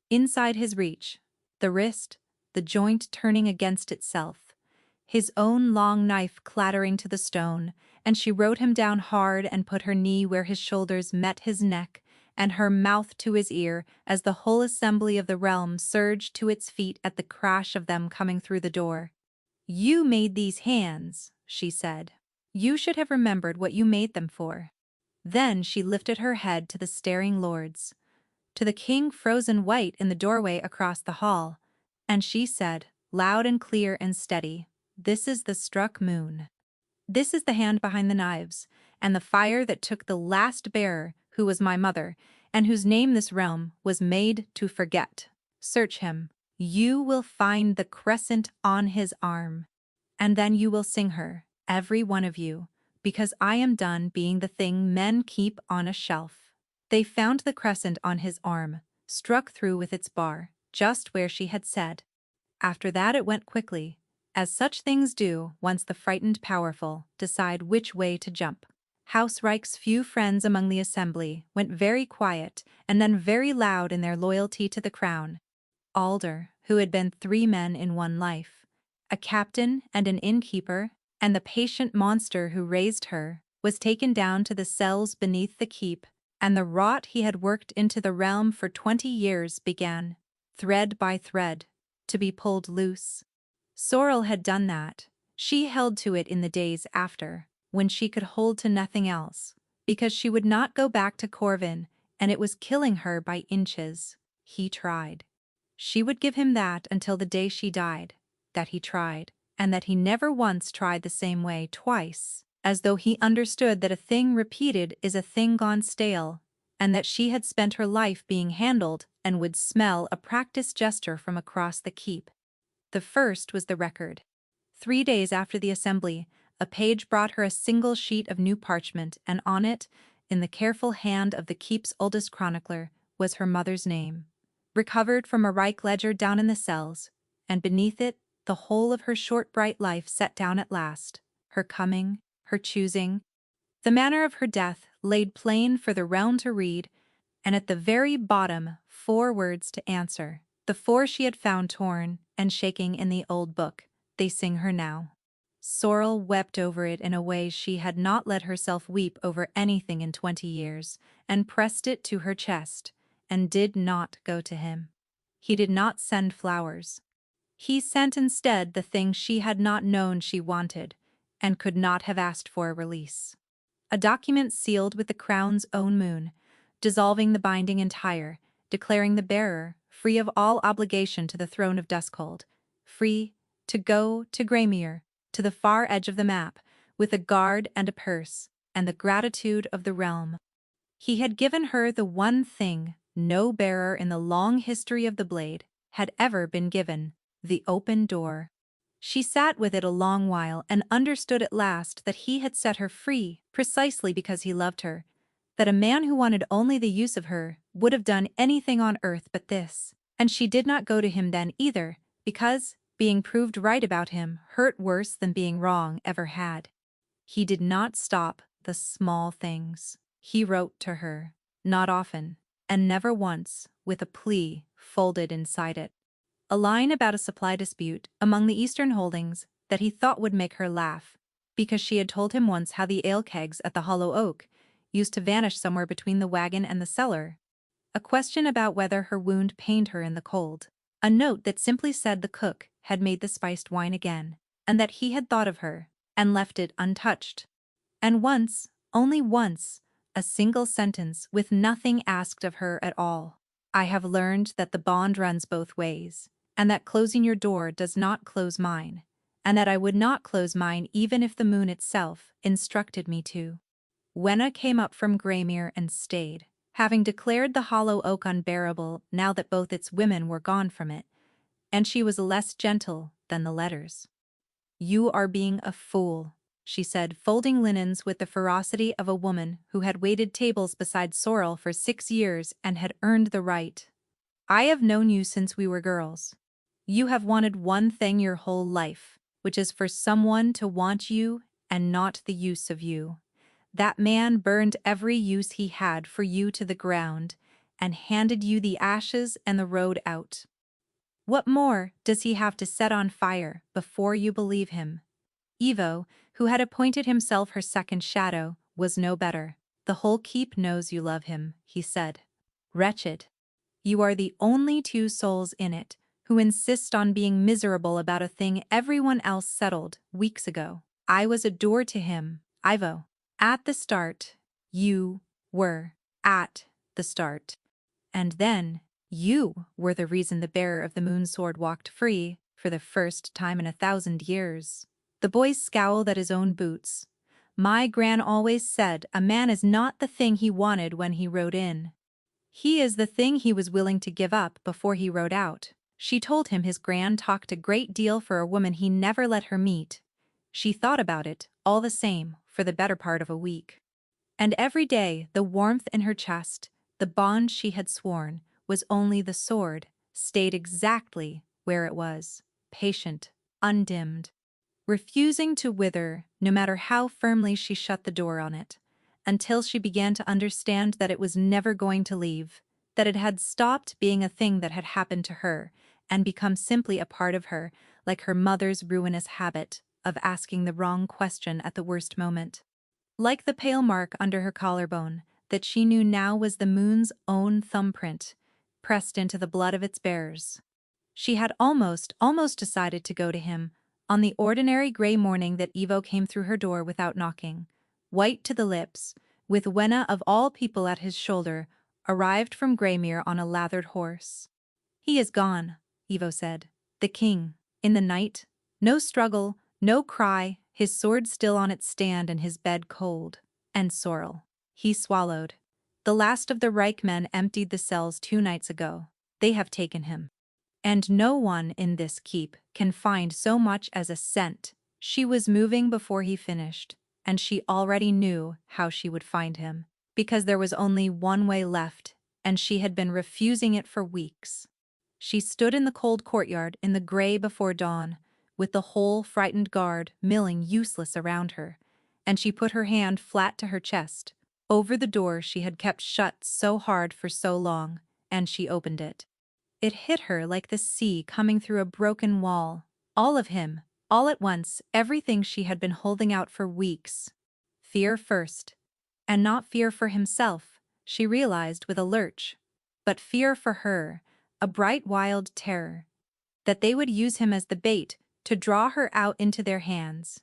Inside his reach, the wrist, the joint turning against itself, his own long knife clattering to the stone, and she wrote him down hard and put her knee where his shoulders met his neck, and her mouth to his ear as the whole assembly of the realm surged to its feet at the crash of them coming through the door. "You made these hands," she said. "You should have remembered what you made them for." Then she lifted her head to the staring lords, to the king frozen white in the doorway across the hall, and she said, loud and clear and steady, "This is the struck moon. This is the hand behind the knives, and the fire that took the last bearer, who was my mother, and whose name this realm was made to forget. Search him. You will find the crescent on his arm. And then you will sing her, every one of you, because I am done being the thing men keep on a shelf." They found the crescent on his arm, struck through with its bar, just where she had said. After that it went quickly, as such things do once the frightened powerful decide which way to jump. House Reich's few friends among the assembly went very quiet and then very loud in their loyalty to the crown. Alder, who had been 3 men in one life, a captain and an innkeeper, and the patient monster who raised her, was taken down to the cells beneath the keep, and the rot he had worked into the realm for 20 years began, thread by thread, to be pulled loose. Sorrel had done that. She held to it in the days after, when she could hold to nothing else, because she would not go back to Corvin, and it was killing her by inches. He tried. She would give him that until the day she died, that he tried, and that he never once tried the same way twice, as though he understood that a thing repeated is a thing gone stale, and that she had spent her life being handled and would smell a practiced gesture from across the keep. The first was the record. 3 days after the assembly, a page brought her a single sheet of new parchment, and on it, in the careful hand of the keep's oldest chronicler, was her mother's name, recovered from a Reich ledger down in the cells, and beneath it, the whole of her short bright life set down at last, her coming, her choosing. The manner of her death laid plain for the realm to read, and at the very bottom 4 words to answer, the 4 she had found torn and shaking in the old book. They sing her now. Sorrel wept over it in a way she had not let herself weep over anything in 20 years, and pressed it to her chest, and did not go to him. He did not send flowers. He sent instead the thing she had not known she wanted, and could not have asked for a release. A document sealed with the crown's own moon, dissolving the binding entire, declaring the bearer free of all obligation to the throne of Duskhold, free to go to Graymere, to the far edge of the map, with a guard and a purse, and the gratitude of the realm. He had given her the one thing no bearer in the long history of the blade had ever been given, the open door. She sat with it a long while and understood at last that he had set her free precisely because he loved her, that a man who wanted only the use of her would have done anything on earth but this, and she did not go to him then either, because, being proved right about him hurt worse than being wrong ever had. He did not stop the small things. He wrote to her, not often, and never once, with a plea folded inside it. A line about a supply dispute among the Eastern holdings that he thought would make her laugh, because she had told him once how the ale kegs at the Hollow Oak used to vanish somewhere between the wagon and the cellar. A question about whether her wound pained her in the cold. A note that simply said the cook had made the spiced wine again, and that he had thought of her, and left it untouched. And once, only once, a single sentence with nothing asked of her at all. I have learned that the bond runs both ways, and that closing your door does not close mine, and that I would not close mine even if the moon itself instructed me to. Wenna came up from Graymere and stayed, having declared the Hollow Oak unbearable now that both its women were gone from it, and she was less gentle than the letters. You are being a fool, she said, folding linens with the ferocity of a woman who had waited tables beside Sorrel for 6 years and had earned the right. I have known you since we were girls. You have wanted one thing your whole life, which is for someone to want you and not the use of you. That man burned every use he had for you to the ground and handed you the ashes and the road out. What more does he have to set on fire before you believe him? Ivo, who had appointed himself her second shadow, was no better. The whole keep knows you love him, he said. Wretched. You are the only 2 souls in it who insist on being miserable about a thing everyone else settled weeks ago. I was a door to him, Ivo. At the start, you were at the start. And then, you were the reason the bearer of the moon sword walked free for the first time in 1,000 years. The boy scowled at his own boots. My gran always said a man is not the thing he wanted when he rode in. He is the thing he was willing to give up before he rode out. She told him his gran talked a great deal for a woman he never let her meet. She thought about it, all the same, for the better part of a week. And every day the warmth in her chest, the bond she had sworn, was only the sword, stayed exactly where it was, patient, undimmed, refusing to wither no matter how firmly she shut the door on it, until she began to understand that it was never going to leave, that it had stopped being a thing that had happened to her and become simply a part of her, like her mother's ruinous habit of asking the wrong question at the worst moment. Like the pale mark under her collarbone, that she knew now was the moon's own thumbprint, pressed into the blood of its bearers. She had almost decided to go to him, on the ordinary gray morning that Ivo came through her door without knocking, white to the lips, with Wenna of all people at his shoulder, arrived from Graymere on a lathered horse. He is gone, Ivo said. The king. In the night. No struggle, no cry, his sword still on its stand and his bed cold. And Sorrel. He swallowed. The last of the Reich men emptied the cells 2 nights ago. They have taken him. And no one in this keep can find so much as a cent. She was moving before he finished, and she already knew how she would find him, because there was only one way left, and she had been refusing it for weeks. She stood in the cold courtyard in the gray before dawn, with the whole frightened guard milling useless around her, and she put her hand flat to her chest, over the door she had kept shut so hard for so long, and she opened it. It hit her like the sea coming through a broken wall. All of him, all at once, everything she had been holding out for weeks. Fear first. And not fear for himself, she realized with a lurch, but fear for her, a bright wild terror. That they would use him as the bait to draw her out into their hands.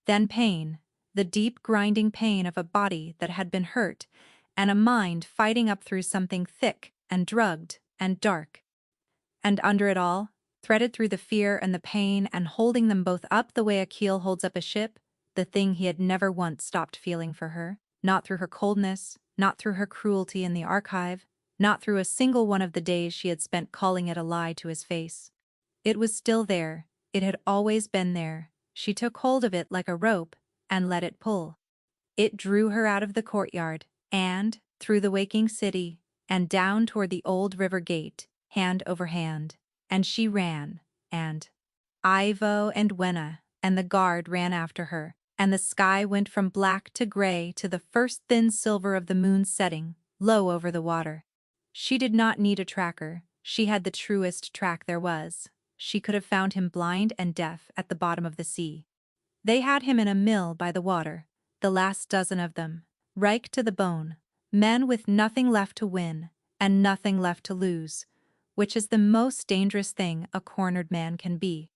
Then pain, the deep grinding pain of a body that had been hurt, and a mind fighting up through something thick and drugged and dark. And under it all, threaded through the fear and the pain and holding them both up the way a keel holds up a ship, the thing he had never once stopped feeling for her, not through her coldness, not through her cruelty in the archive, not through a single one of the days she had spent calling it a lie to his face. It was still there, it had always been there. She took hold of it like a rope and let it pull. It drew her out of the courtyard, and, through the waking city, and down toward the old river gate, hand over hand. And she ran, and Ivo and Wenna and the guard ran after her, and the sky went from black to gray to the first thin silver of the moon setting, low over the water. She did not need a tracker, she had the truest track there was. She could have found him blind and deaf at the bottom of the sea. They had him in a mill by the water, the last dozen of them, rike to the bone, men with nothing left to win and nothing left to lose, which is the most dangerous thing a cornered man can be.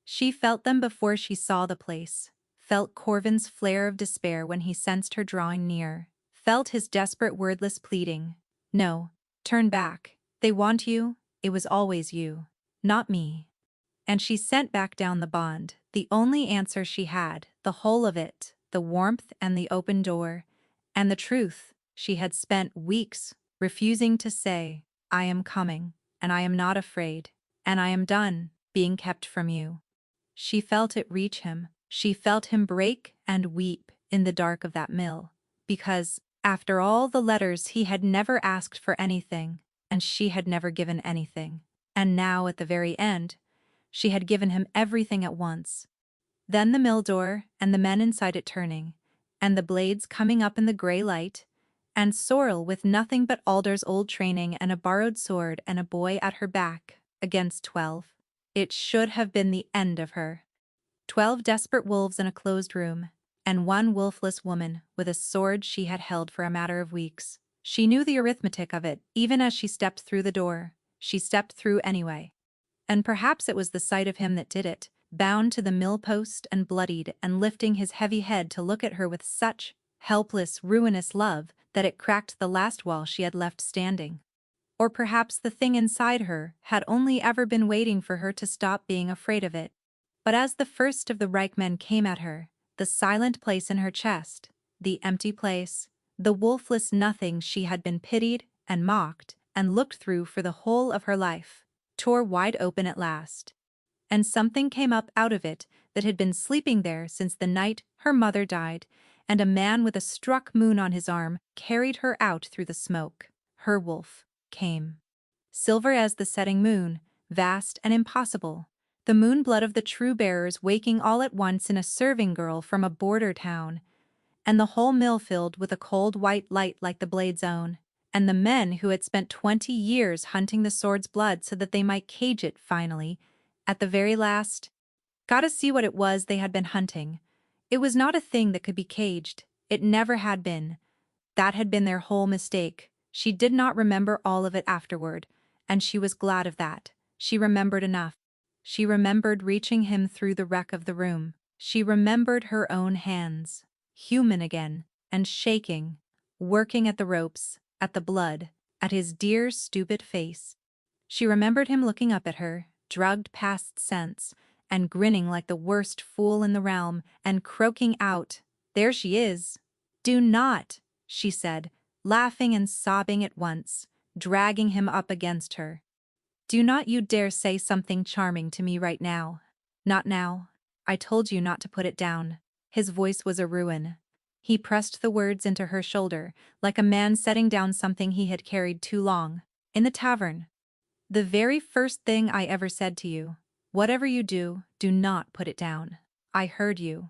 She felt them before she saw the place, felt Corvin's flare of despair when he sensed her drawing near, felt his desperate wordless pleading. No, turn back. They want you, it was always you, not me. And she sent back down the bond, the only answer she had, the whole of it, the warmth and the open door, and the truth. She had spent weeks refusing to say, I am coming, and I am not afraid, and I am done being kept from you. She felt it reach him, she felt him break and weep in the dark of that mill, because, after all the letters he had never asked for anything, and she had never given anything, and now at the very end, she had given him everything at once. Then the mill door, and the men inside it turning, and the blades coming up in the gray light, and Sorrel with nothing but Alder's old training and a borrowed sword and a boy at her back, against 12. It should have been the end of her. 12 desperate wolves in a closed room, and one wolfless woman with a sword she had held for a matter of weeks. She knew the arithmetic of it, even as she stepped through the door. She stepped through anyway. And perhaps it was the sight of him that did it, bound to the mill post and bloodied and lifting his heavy head to look at her with such helpless, ruinous love that it cracked the last wall she had left standing. Or perhaps the thing inside her had only ever been waiting for her to stop being afraid of it. But as the first of the Reich men came at her, the silent place in her chest, the empty place, the wolfless nothing she had been pitied and mocked and looked through for the whole of her life, tore wide open at last. And something came up out of it that had been sleeping there since the night her mother died, and a man with a struck moon on his arm carried her out through the smoke. Her wolf came. Silver as the setting moon, vast and impossible, the moon blood of the true bearers waking all at once in a serving girl from a border town, and the whole mill filled with a cold white light like the blade's own, and the men who had spent 20 years hunting the sword's blood so that they might cage it finally, at the very last. Gotta see what it was they had been hunting. It was not a thing that could be caged, it never had been. That had been their whole mistake. She did not remember all of it afterward, and she was glad of that. She remembered enough. She remembered reaching him through the wreck of the room. She remembered her own hands, human again, and shaking, working at the ropes, at the blood, at his dear stupid face. She remembered him looking up at her, drugged past sense, and grinning like the worst fool in the realm, and croaking out, "There she is." "Do not," she said, laughing and sobbing at once, dragging him up against her. "Do not you dare say something charming to me right now. Not now. I told you not to put it down." His voice was a ruin. He pressed the words into her shoulder, like a man setting down something he had carried too long. In the tavern. The very first thing I ever said to you. Whatever you do, do not put it down. I heard you.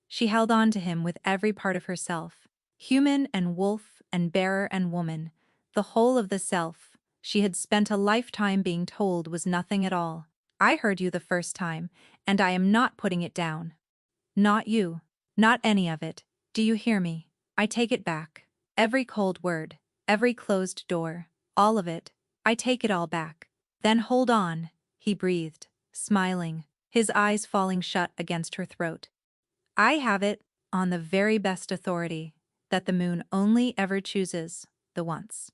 She held on to him with every part of herself. Human and wolf and bearer and woman. The whole of the self she had spent a lifetime being told was nothing at all. I heard you the first time, and I am not putting it down. Not you. Not any of it. Do you hear me? I take it back. Every cold word. Every closed door. All of it. I take it all back. Then hold on, he breathed, smiling, his eyes falling shut against her throat. I have it, on the very best authority, that the moon only ever chooses the once.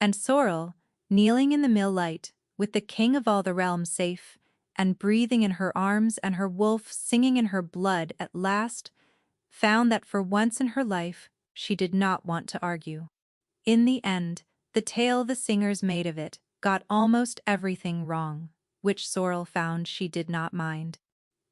And Sorrel, kneeling in the mill light, with the king of all the realm safe, and breathing in her arms and her wolf singing in her blood at last, found that for once in her life she did not want to argue. In the end, the tale the singers made of it got almost everything wrong, which Sorrel found she did not mind.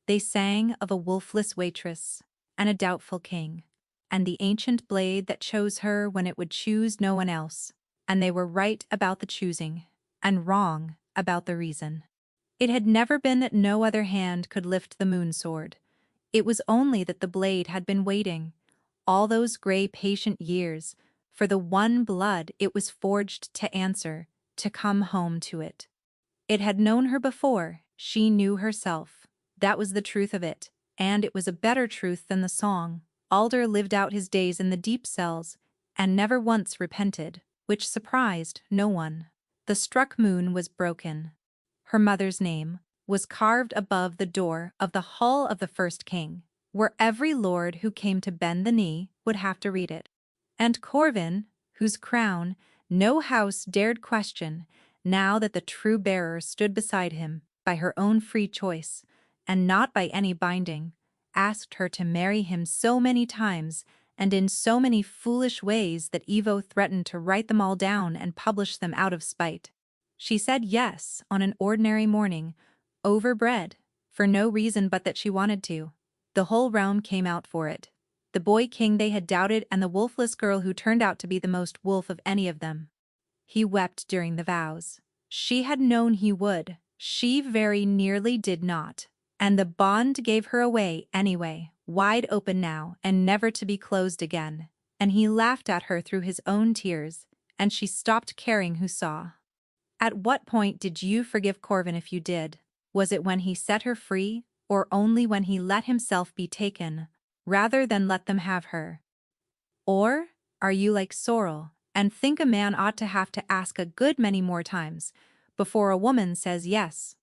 They sang of a wolfless waitress, and a doubtful king, and the ancient blade that chose her when it would choose no one else, and they were right about the choosing, and wrong about the reason. It had never been that no other hand could lift the moon sword. It was only that the blade had been waiting, all those gray patient years, for the one blood it was forged to answer, to come home to it. It had known her before, she knew herself. That was the truth of it, and it was a better truth than the song. Alder lived out his days in the deep cells, and never once repented, which surprised no one. The struck moon was broken. Her mother's name was carved above the door of the hall of the first king, where every lord who came to bend the knee would have to read it. And Corvin, whose crown no house dared question, now that the true bearer stood beside him by her own free choice, and not by any binding, asked her to marry him so many times and in so many foolish ways that Evo threatened to write them all down and publish them out of spite. She said yes on an ordinary morning, overbred, for no reason but that she wanted to. The whole realm came out for it. The boy king they had doubted and the wolfless girl who turned out to be the most wolf of any of them. He wept during the vows. She had known he would. She very nearly did not. And the bond gave her away anyway, wide open now and never to be closed again. And he laughed at her through his own tears, and she stopped caring who saw. At what point did you forgive Corvin if you did? Was it when he set her free, or only when he let himself be taken, rather than let them have her? Or are you like Sorrel, and think a man ought to have to ask a good many more times before a woman says yes?